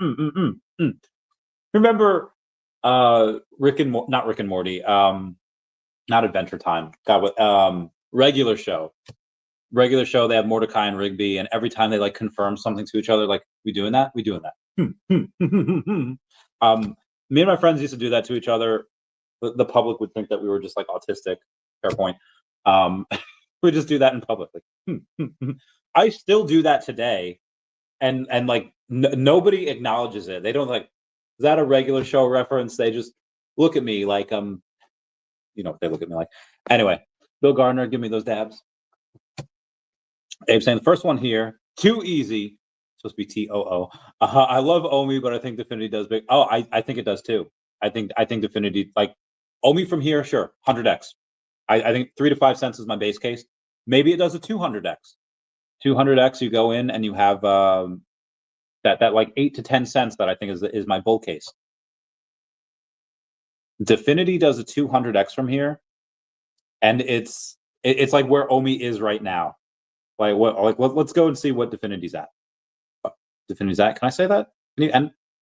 Remember not Rick and Morty, not Adventure Time. God, what regular show. Regular show, they have Mordecai and Rigby, and every time they like confirm something to each other, like, we doing that? We doing that. Me and my friends used to do that to each other. The public would think that we were just like autistic. Fair point. We just do that in public. Like, I still do that today, and like nobody acknowledges it. They don't like, is that a regular show reference? They just look at me like they look at me like. Anyway, Bill Gardner, give me those dabs. Abe saying the first one here, too easy. Supposed to be TOO. I love OMI, but I think Definity does big. Oh, I think it does too. I think Definity, like OMI from here, sure, 100x. I think 3 to 5 cents is my base case. Maybe it does a 200x. 200x, you go in and you have that like 8 to 10 cents that I think is my bull case. Definity does a 200x from here, and it's like where OMI is right now. Like let's go and see what Definity's at. Definity's at. Can I say that? You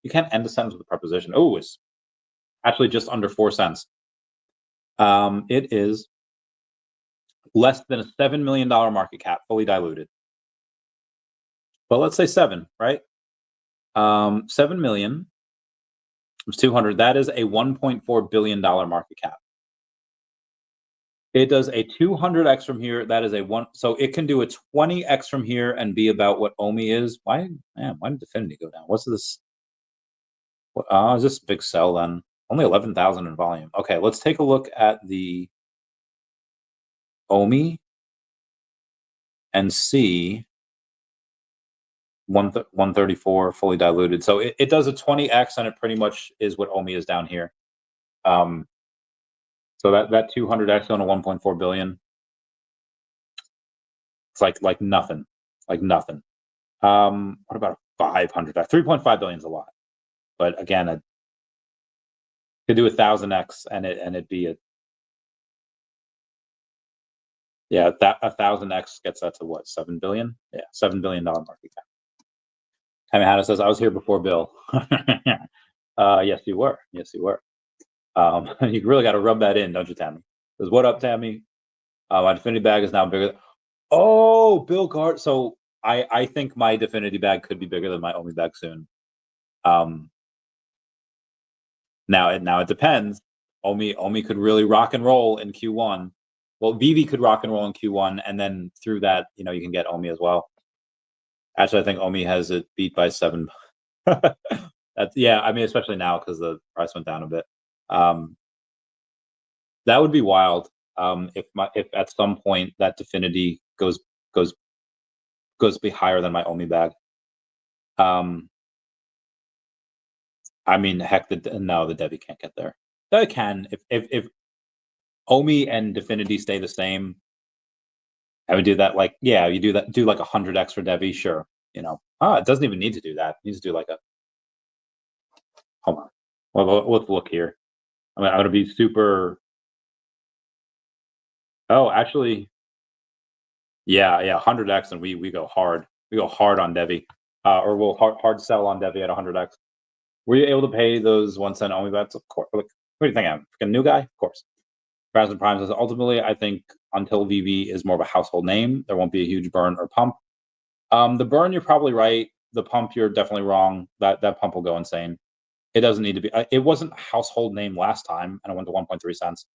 can't end a sentence with a preposition. Oh, it's actually just under 4 cents. It is less than a $7 million market cap, fully diluted. But let's say 7, right? 7 million was 200. That is a $1.4 billion market cap. It does a 200x from here. That is a 1. So it can do a 20x from here and be about what OMI is. Why did Definity go down? What's this? Is this a big sell then? Only 11,000 in volume. Okay, let's take a look at the OMI and see 134 fully diluted. So it does a 20x, and it pretty much is what OMI is down here. So that 200x on a 1.4 billion, it's like nothing, like nothing. What about a 500x? 3.5 billion is a lot, but again, it could do 1,000x, and it'd be a 1,000x gets that to what, 7 billion? Yeah, $7 billion market cap. Tammy Hannah says, I was here before Bill. Yes, you were. Yes, you were. You really got to rub that in, don't you, Tammy? Says, what up, Tammy? My Definity bag is now bigger. Oh, Bill Gard. So I think my Definity bag could be bigger than my OMI bag soon. Now it depends. OMI could really rock and roll in Q1. Well, VeVe could rock and roll in Q1, and then through that, you can get OMI as well. Actually, I think OMI has it beat by 7. That's, yeah, I mean, especially now because the price went down a bit. That would be wild. If at some point that Definity goes to be higher than my OMI bag. I mean, heck, the DEVVE can't get there. It can if OMI and Definity stay the same. I would do that. Like, yeah, you do that. Do like 100x for DEVVE, sure. It doesn't even need to do that. It needs to do like a. Hold on. Well, let's look here. I'm gonna be super. Oh, actually, yeah, 100x, and we go hard. We go hard on DEVVE, or we'll hard sell on DEVVE at 100x. Were you able to pay those 1 cent OMI bets? Of course. What do you think? I'm a new guy? Of course. Browns and Prime says, ultimately, I think until VeVe is more of a household name, there won't be a huge burn or pump. The burn, you're probably right. The pump, you're definitely wrong. That pump will go insane. It doesn't need to be. It wasn't a household name last time, and it went to 1.3 cents.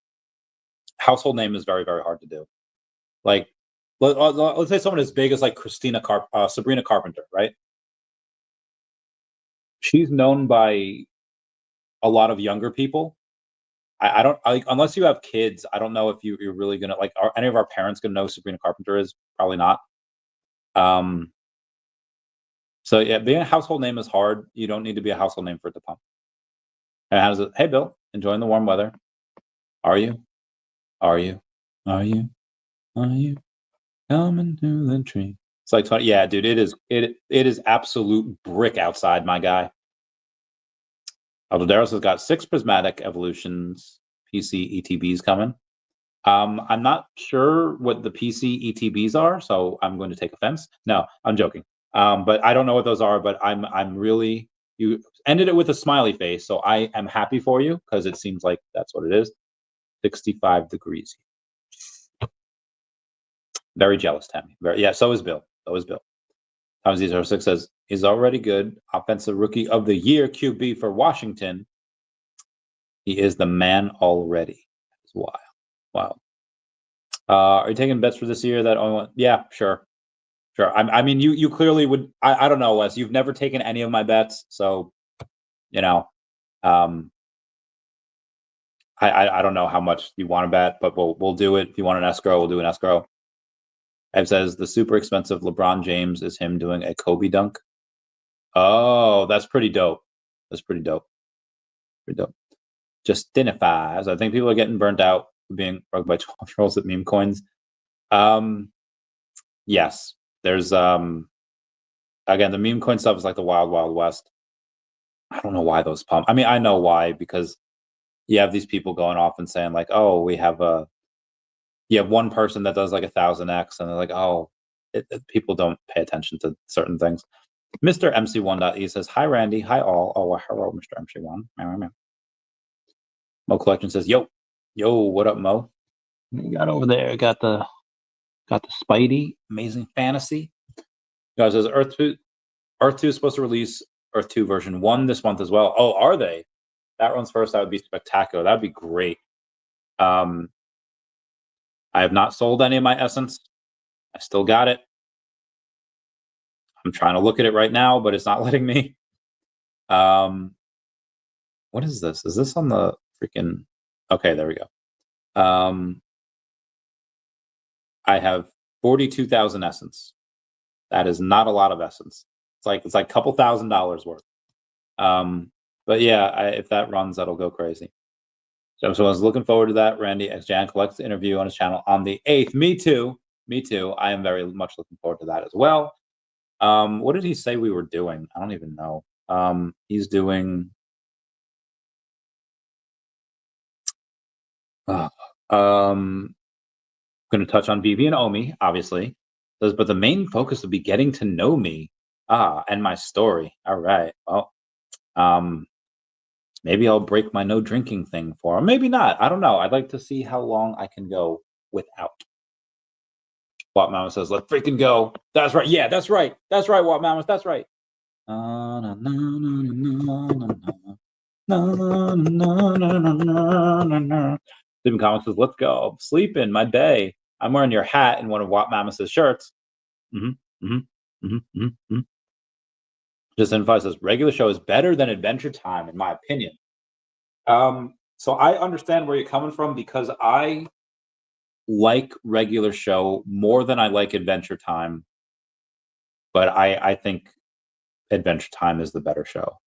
Household name is very, very hard to do. Like, let's say someone as big as like Sabrina Carpenter, right? she's known by a lot of younger people. I don't unless you have kids. I don't know if you're really gonna like. Are any of our parents gonna know Sabrina Carpenter is? Probably not. Um, so yeah, being a household name is hard. You don't need to be a household name for it to pump. And how does it? Hey, Bill, enjoying the warm weather? Are you? Are you? Are you? Are you coming to the tree? It's like 20. Yeah, dude, it is absolute brick outside, my guy. Aldoderos has got 6 prismatic evolutions PC ETBs coming. I'm not sure what the PC ETBs are, so I'm going to take offense. No, I'm joking. But I don't know what those are. But I'm really, you ended it with a smiley face, so I am happy for you because it seems like that's what it is. 65 degrees. Very jealous, Tammy. Yeah. So is Bill. So is Bill. Tomzy06 says he's already good. Offensive Rookie of the Year QB for Washington. He is the man already. It's wild. Wow. Are you taking bets for this year? That only one? Yeah, sure. I mean, you clearly would. I don't know, Wes. You've never taken any of my bets, so you know. Um, I don't know how much you want to bet, but we'll do it. If you want an escrow, we'll do an escrow. Ed says the super expensive LeBron James is him doing a Kobe dunk. Oh, that's pretty dope. That's pretty dope. Pretty dope. Justinifies. I think people are getting burnt out being rugged by 12-year-olds at meme coins. Yes, there's again, the meme coin stuff is like the wild, wild west. I don't know why those pump. I mean, I know why, because you have these people going off and saying like, oh, you have one person that does like 1,000x, and they're like, oh, people don't pay attention to certain things. Mr. MC1.e says, hi, Randy. Hi, all. Oh, hello, Mr. MC1. Mo Collection says, yo, what up, Mo? What you got over there? Got the Spidey, Amazing Fantasy. Guys, says Earth 2 is supposed to release Earth 2 version 1 this month as well. Oh, are they? That runs first. That would be spectacular. That would be great. I have not sold any of my Essence. I still got it. I'm trying to look at it right now, but it's not letting me. What is this? Is this on the freaking... Okay, there we go. I have 42,000 Essence. That is not a lot of Essence. It's like a couple $1,000s worth. But yeah, if that runs, that'll go crazy. So I was looking forward to that. Randy X Jan collects the interview on his channel on the 8th. Me too. I am very much looking forward to that as well. What did he say we were doing? I don't even know. He's doing... going to touch on VeVe and OMI, obviously. But the main focus will be getting to know me. And my story. All right. Well, maybe I'll break my no drinking thing for him. Maybe not. I don't know. I'd like to see how long I can go without. Watt Mama says, let's freaking go. That's right. Yeah, that's right. That's right, Watt Mama. That's right. Sleeping Comics says, let's go. I'm sleeping my day. I'm wearing your hat and one of Watt Mamus's shirts. Just Info says, regular show is better than Adventure Time, in my opinion. So I understand where you're coming from, because I like regular show more than I like Adventure Time. But I think Adventure Time is the better show.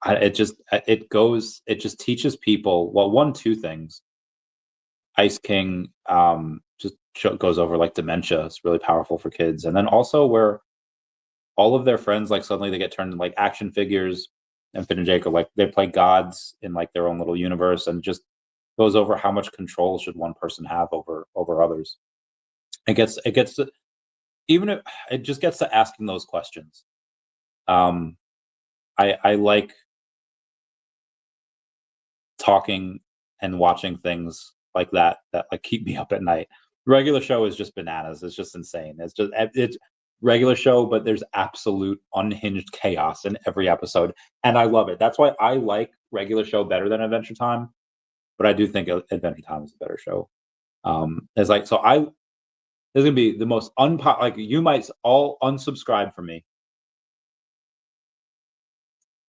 It just teaches people, well, two things. Ice King just goes over like dementia. It's really powerful for kids. And then also where all of their friends, like suddenly they get turned into like action figures, and Finn and Jake are like, they play gods in like their own little universe, and just goes over how much control should one person have over others. It gets to, even if it just gets to asking those questions. I like talking and watching things like that like keep me up at night. Regular show is just bananas. It's just insane. It's regular show, but there's absolute unhinged chaos in every episode, and I love it. That's why I like regular show better than Adventure Time, but I do think Adventure Time is a better show. It's like, so there's gonna be the most like, you might all unsubscribe from me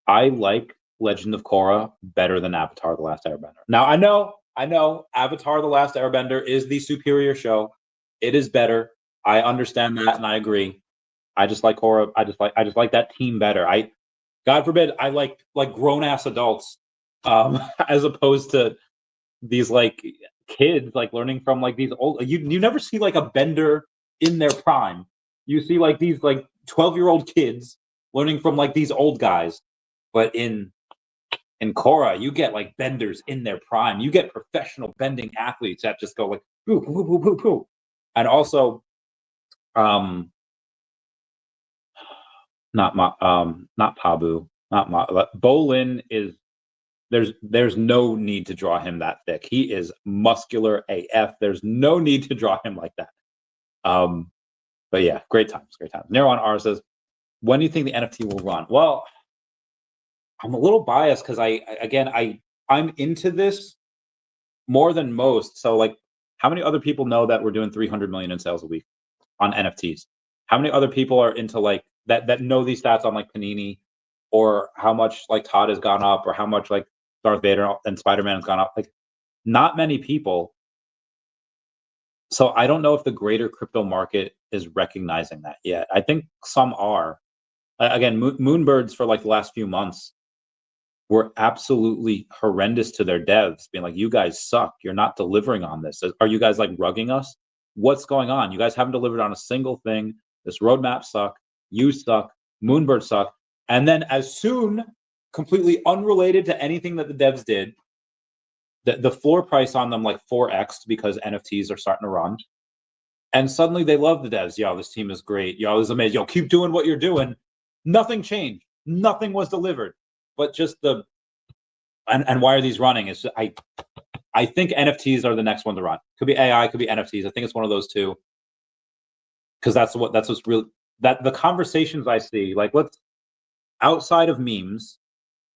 I like Legend of Korra better than Avatar: The Last Airbender. Now I know Avatar: The Last Airbender is the superior show. It is better. I understand that and I agree. I just like Korra. I just like that team better. God forbid I like grown ass adults as opposed to these like kids like learning from like these old you never see like a bender in their prime. You see like these like 12-year-old kids learning from like these old guys. But in Korra, you get like benders in their prime. You get professional bending athletes that just go like poo poo poo poo poo. And also um not Pabu, not Ma Bolin is there's no need to draw him that thick. He is muscular AF. There's no need to draw him like that. But yeah, great times, great times. Neron R says, when do you think the NFT will run? Well, I'm a little biased because I'm into this more than most. So like, how many other people know that we're doing 300 million in sales a week on NFTs? How many other people are into like that know these stats on like Panini, or how much like Todd has gone up, or how much like Darth Vader and Spider-Man has gone up? Like, not many people. So I don't know if the greater crypto market is recognizing that yet. I think some are. Again, Moonbirds for like the last few months were absolutely horrendous to their devs, being like, "You guys suck. You're not delivering on this. Are you guys like rugging us? What's going on? You guys haven't delivered on a single thing. This roadmap suck. You suck. Moonbird suck." And then as soon, completely unrelated to anything that the devs did, the floor price on them like 4x because NFTs are starting to run. And suddenly they love the devs. Yo, this team is great. Yo, this is amazing. Yo, keep doing what you're doing. Nothing changed. Nothing was delivered. But just and why are these running? Is I think NFTs are the next one to run. Could be AI, could be NFTs. I think it's one of those two. Because that's what's real, that the conversations I see, like, let's outside of memes,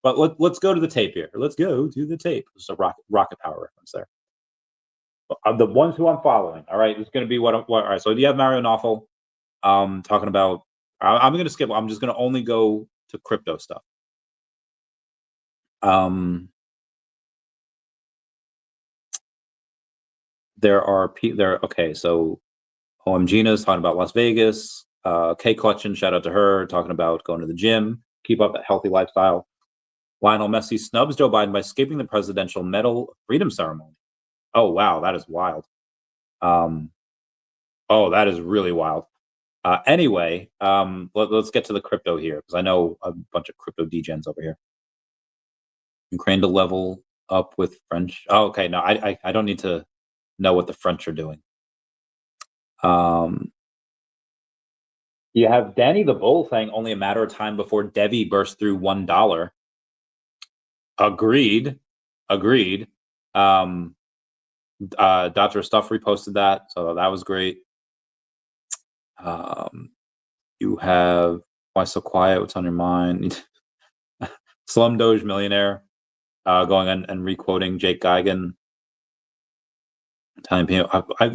but let's go to the tape here. Let's go to the tape. It's a rocket power reference there. The ones who I'm following, all right, it's going to be what all right. So you have Mario Nawful talking about. I'm going to skip. I'm just going to only go to crypto stuff. Okay. So OMGina's talking about Las Vegas. K Collection, shout out to her, talking about going to the gym, keep up that healthy lifestyle. Lionel Messi snubs Joe Biden by skipping the presidential Medal of Freedom ceremony. Oh wow, that is wild. Oh, that is really wild. Anyway, let's get to the crypto here, because I know a bunch of crypto degens over here. Ukraine to level up with French. Oh, okay. No, I don't need to know what the French are doing. You have Danny the Bull saying only a matter of time before DEVVE bursts through $1. Agreed. Dr. Stuff reposted that, so that was great. You have Why So Quiet? What's on your mind? Slum Doge Millionaire going and requoting Jake Geigen. Telling people, I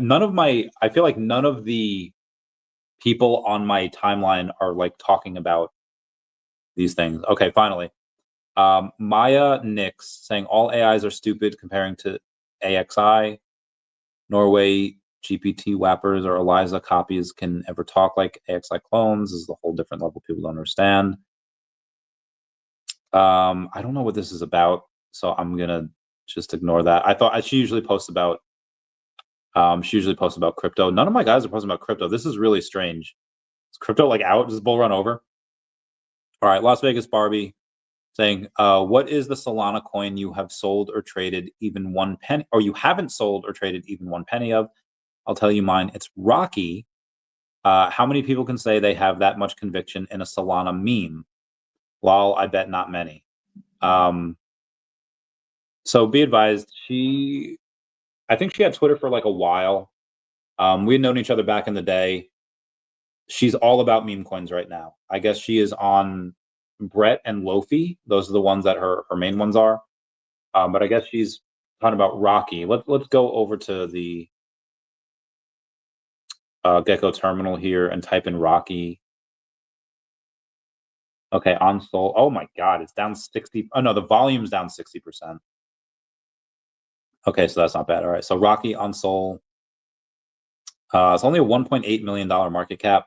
feel like none of the people on my timeline are like talking about these things. Okay, finally. Maya Nix saying all AIs are stupid comparing to AXI. Norway GPT whappers or ELIZA copies can ever talk like AXI clones. This is a whole different level people don't understand. I don't know what this is about, so I'm gonna just ignore that. I thought she usually posts about crypto. None of my guys are posting about crypto. This is really strange. Is crypto like out? Does bull run over? All right, Las Vegas Barbie saying, what is the Solana coin you have sold or traded even 1 penny, or you haven't sold or traded even 1 penny of? I'll tell you mine. It's Rocky. How many people can say they have that much conviction in a Solana meme? Well, I bet not many. So be advised, I think she had Twitter for like a while. We had known each other back in the day. She's all about meme coins right now. I guess she is on Brett and Lofi. Those are the ones that her main ones are. But I guess she's talking about Rocky. Let's go over to the Gecko terminal here and type in Rocky. Okay, on Sol. Oh my God, it's down 60. Oh no, the volume's down 60%. Okay, so that's not bad. All right, so Rocky on Sol. It's only a $1.8 million market cap.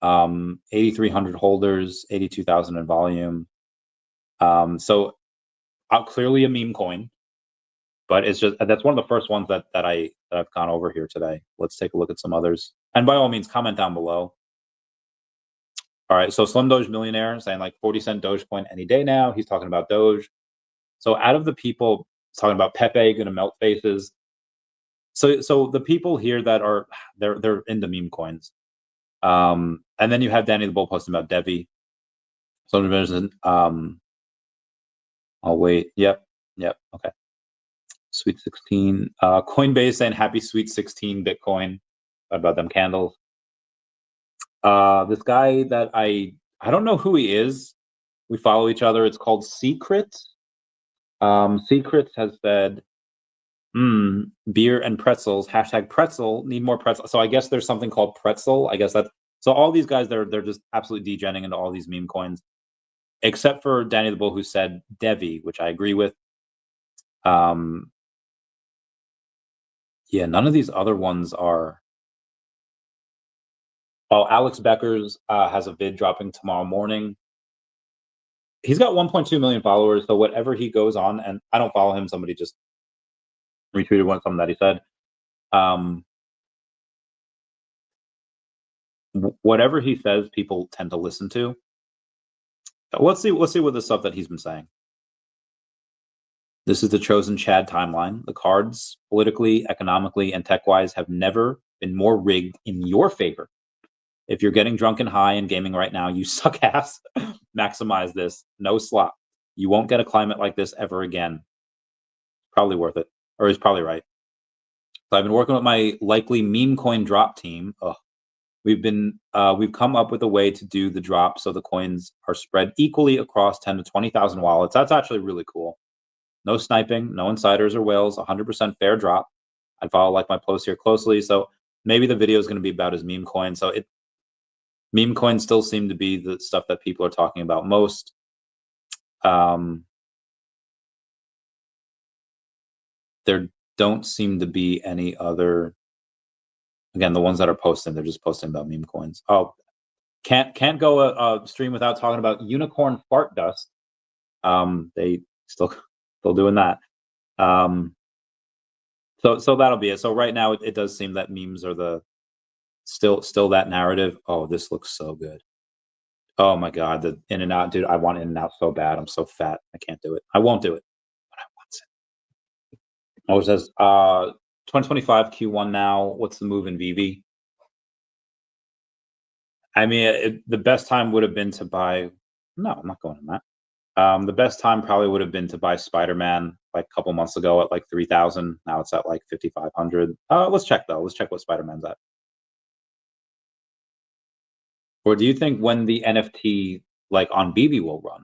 8,300 holders, 82,000 in volume. So clearly a meme coin, but it's just that's one of the first ones that I've gone over here today. Let's take a look at some others, and by all means, comment down below. All right, so Slim Doge Millionaire saying like 40-cent Dogecoin any day now. He's talking about Doge. So out of the people talking about Pepe gonna melt faces. So the people here that are they're into meme coins. And then you have Danny the Bull posting about DEVVE. So I'll wait. Yep. Okay. Sweet 16. Coinbase saying happy Sweet 16 Bitcoin. What about them candles? This guy that I don't know who he is. We follow each other. It's called Secrets. Secrets has said, beer and pretzels, hashtag pretzel, need more pretzel. So I guess there's something called pretzel. I guess so all these guys, they're just absolutely degenning into all these meme coins, except for Danny the Bull, who said DEVVE, which I agree with. Yeah, none of these other ones are. Oh, Alex Beckers has a vid dropping tomorrow morning. He's got 1.2 million followers, so whatever he goes on, and I don't follow him, somebody just retweeted something that he said. Whatever he says, people tend to listen to. Let's see what the stuff that he's been saying. This is the chosen Chad timeline. The cards, politically, economically, and tech-wise, have never been more rigged in your favor. If you're getting drunk and high and gaming right now, you suck ass. Maximize this. No slop. You won't get a climate like this ever again. Probably worth it. Or he's probably right. So I've been working with my likely meme coin drop team. We've come up with a way to do the drop so the coins are spread equally across 10 to 20,000 wallets. That's actually really cool. No sniping, no insiders or whales, 100% fair drop. I follow like my posts here closely, so maybe the video is going to be about his meme coin. So meme coins still seem to be the stuff that people are talking about most. There don't seem to be any other. Again, the ones that are posting, they're just posting about meme coins. Oh, can't go a stream without talking about unicorn fart dust. They still doing that. So that'll be it. So right now it does seem that memes are the still that narrative. Oh, this looks so good. Oh my God, the In-N-Out, dude. I want In-N-Out so bad. I'm so fat. I can't do it. I won't do it, but I want it. Oh, it says 2025 Q1 now. What's the move in VeVe? I mean, the best time would have been to buy. No, I'm not going on that. The best time probably would have been to buy Spider-Man like a couple months ago at like 3,000. Now it's at like 5,500. Let's check though. Let's check what Spider-Man's at. Or do you think when the NFT like on VeVe will run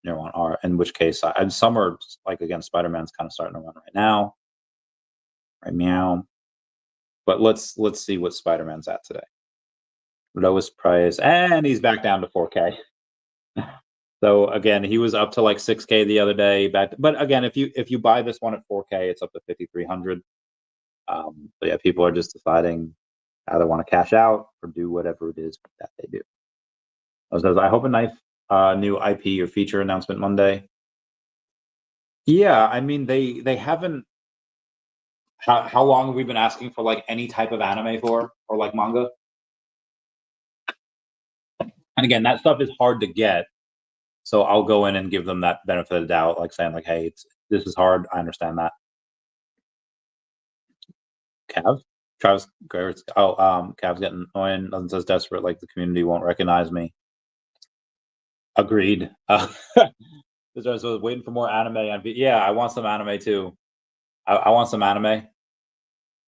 near one? Or in which case, some are like again, Spider-Man's kind of starting to run right now. Right meow. But let's see what Spider-Man's at today. Lowest price, and he's back down to 4K. So again, he was up to like 6K the other day. But again, if you buy this one at 4K, it's up to 5,300. But yeah, people are just deciding how they want to cash out or do whatever it is that they do. I hope a nice new IP or feature announcement Monday. Yeah, I mean they haven't. How long have we been asking for like any type of anime for or like manga? And again, that stuff is hard to get. So I'll go in and give them that benefit of the doubt, like saying like, hey, this is hard. I understand that. Travis Garrett's Cav's getting annoying. Nothing says desperate like the community won't recognize me. Agreed. I was waiting for more anime. Yeah, I want some anime too. I want some anime.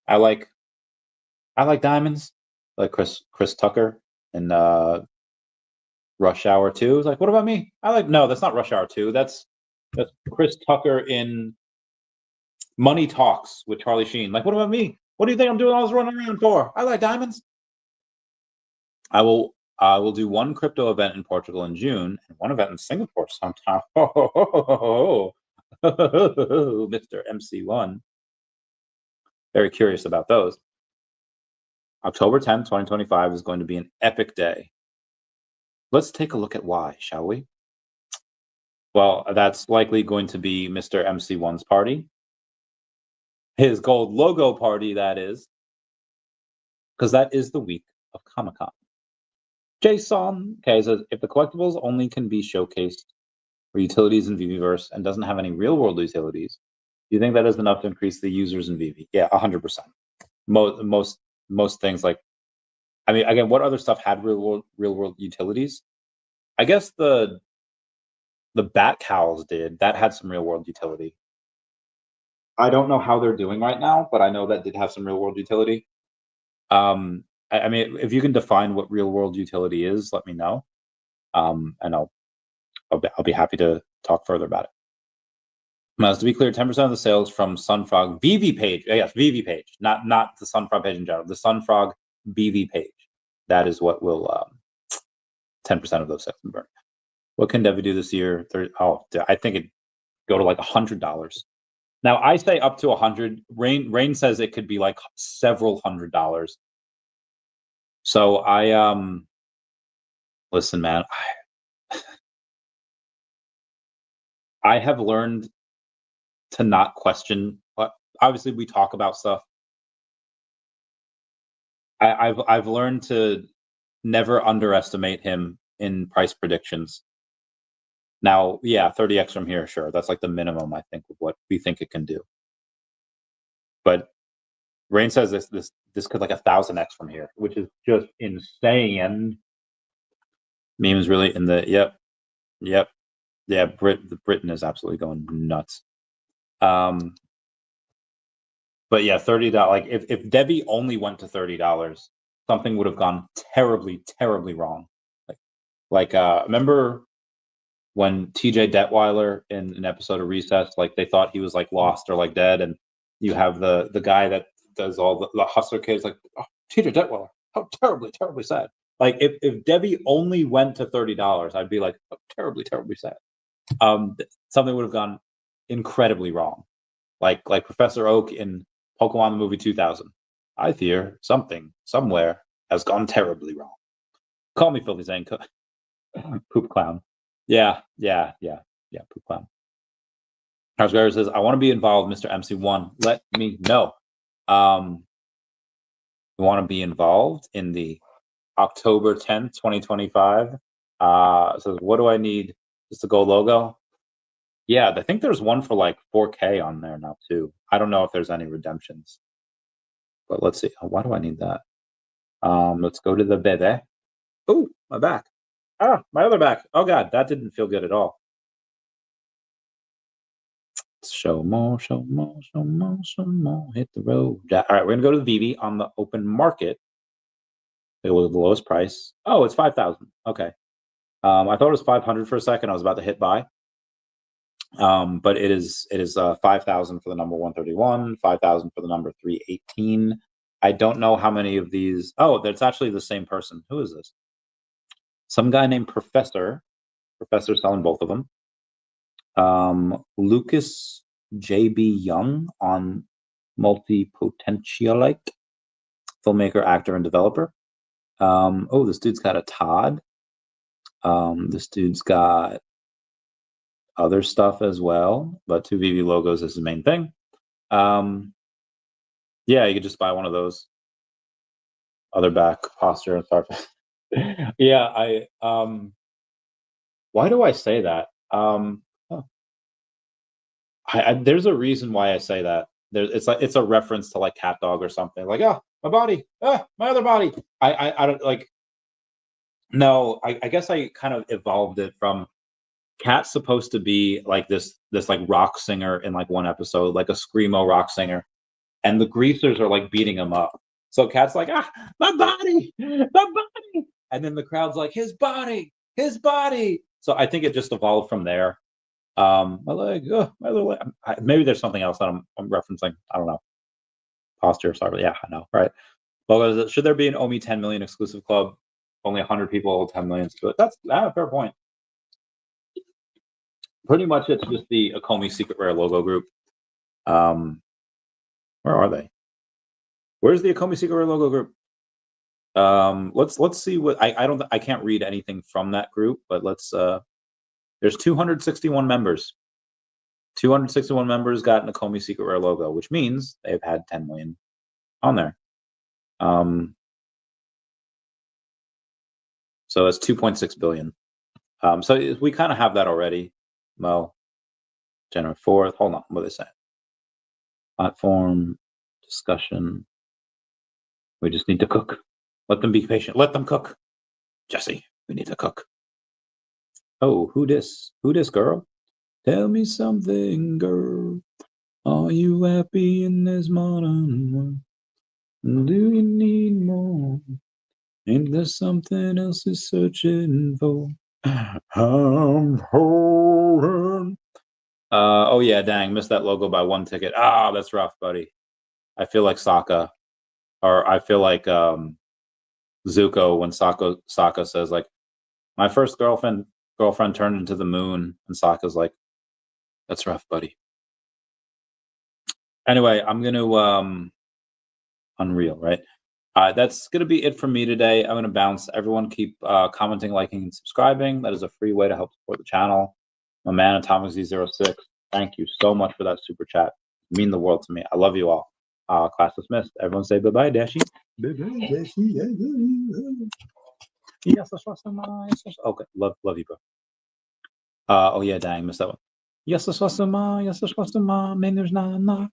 I like diamonds, like Chris Tucker and Rush Hour 2. It's like, what about me? No, that's not Rush Hour 2. That's Chris Tucker in Money Talks with Charlie Sheen. Like, what about me? What do you think I'm doing all this running around for? I like diamonds. I will We'll do one crypto event in Portugal in June and one event in Singapore sometime. Mr. MC1. Very curious about those. October 10th, 2025 is going to be an epic day. Let's take a look at why, shall we? Well, that's likely going to be Mr. MC1's party. His gold logo party, that is. Because that is the week of Comic-Con. Jason, okay, says, if the collectibles only can be showcased for utilities in VeVeVerse and doesn't have any real-world utilities, do you think that is enough to increase the users in VeVe? Yeah, 100%. Most things, like, I mean, again, what other stuff had real-world utilities? I guess the Bat Cows did. That had some real-world utility. I don't know how they're doing right now, but I know that did have some real-world utility. I mean, if you can define what real-world utility is, let me know, and I'll be happy to talk further about it. Now, to be clear, 10% of the sales from Sunfrog VeVe page. Yes, VeVe page, not the Sunfrog page in general. The Sunfrog VeVe page. That is what will 10% of those sales will burn. What can DEVVE do this year? I think it go to like $100. Now I say up to 100. Rain says it could be like several $100s. So I listen, man. I have learned to not question. Obviously, we talk about stuff. I've learned to never underestimate him in price predictions. Now, yeah, 30x from here, sure. That's like the minimum, I think, of what we think it can do. But Rain says this could like 1,000x from here, which is just insane. Memes really in the yep. Yeah, Britain is absolutely going nuts. But yeah, $30. Like if DEVVE only went to $30, something would have gone terribly, terribly wrong. Remember when TJ Detweiler in an episode of Recess, like they thought he was like lost or like dead, and you have the guy that does all the Hustler kids, like, oh, TJ Detweiler, how terribly, terribly sad. Like if DEVVE only went to $30, I'd be like, oh, terribly, terribly sad. Something would have gone incredibly wrong. Like Professor Oak in Pokemon the movie 2000. I fear something somewhere has gone terribly wrong. Call me Filthy Zane. Poop clown. Yeah, poop clown. Charles Guerrero says, I want to be involved, Mr. MC1. Let me know. You want to be involved in the October 10th, 2025. Says, what do I need? Just a gold logo? Yeah, I think there's one for like 4K on there now too. I don't know if there's any redemptions, but let's see. Why do I need that? Let's go to the VeVe. Oh, my back. My other back. Oh God, that didn't feel good at all. Show more. Hit the road. All right, we're gonna go to the VeVe on the open market. It was the lowest price. Oh, it's 5,000. Okay. I thought it was 500 for a second. I was about to hit buy. But it is 5,000 for the number 131, 5,000 for the number 318. I don't know how many of these. Oh, that's actually the same person. Who is this? Some guy named Professor. Professor selling both of them. Lucas J.B. Young on Multipotentialite, filmmaker, actor, and developer. This dude's got a Todd. This dude's got other stuff as well, but 2 VeVe logos is the main thing. Yeah, you could just buy one of those. Other back posture and stuff. Yeah, why do I say that? There's a reason why I say that. It's a reference to like Cat Dog or something. Like, my body, my other body. I don't like. No, I guess I kind of evolved it from Cat's supposed to be like this like rock singer in like one episode, like a screamo rock singer, and the greasers are like beating him up. So Cat's like, my body, and then the crowd's like, his body. So I think it just evolved from there. My leg, my other leg. Maybe there's something else that I'm referencing. I don't know. Posture, sorry. Yeah, I know. Right. Well, should there be an OMI 10 million exclusive club? only 100 people, 10 million. But that's a fair point. Pretty much, it's just the Ecomi Secret Rare logo group. Where are they? Where's the Ecomi Secret Rare logo group? Let's see what I can't read anything from that group, but let's there's 261 members. 261 members got an Ecomi Secret Rare logo, which means they've had 10 million on there. So it's 2.6 billion. So we kind of have that already. Mo, January 4th. Hold on, what are they saying? Platform discussion. We just need to cook. Let them be patient. Let them cook. Jesse, we need to cook. Oh, who this? Who this, girl? Tell me something, girl. Are you happy in this morning? Do you need more? Ain't there something else you're searching for? I'm holding. Oh yeah, dang, missed that logo by 1 ticket. Ah, that's rough, buddy. I feel like Sokka, or I feel like Zuko when Sokka says like, my first girlfriend turned into the moon, and Sokka's like, that's rough, buddy. Anyway, I'm gonna Unreal, right? That's gonna be it from me today. I'm gonna bounce. Everyone keep commenting, liking, and subscribing. That is a free way to help support the channel. My man Atomic Z06, thank you so much for that super chat. It means the world to me. I love you all. Class dismissed. Everyone say bye-bye, Dashi. Bye-bye, Dashi. Yes, okay, love you, bro. Oh yeah, dang, missed that one. Yes, man, there's not enough.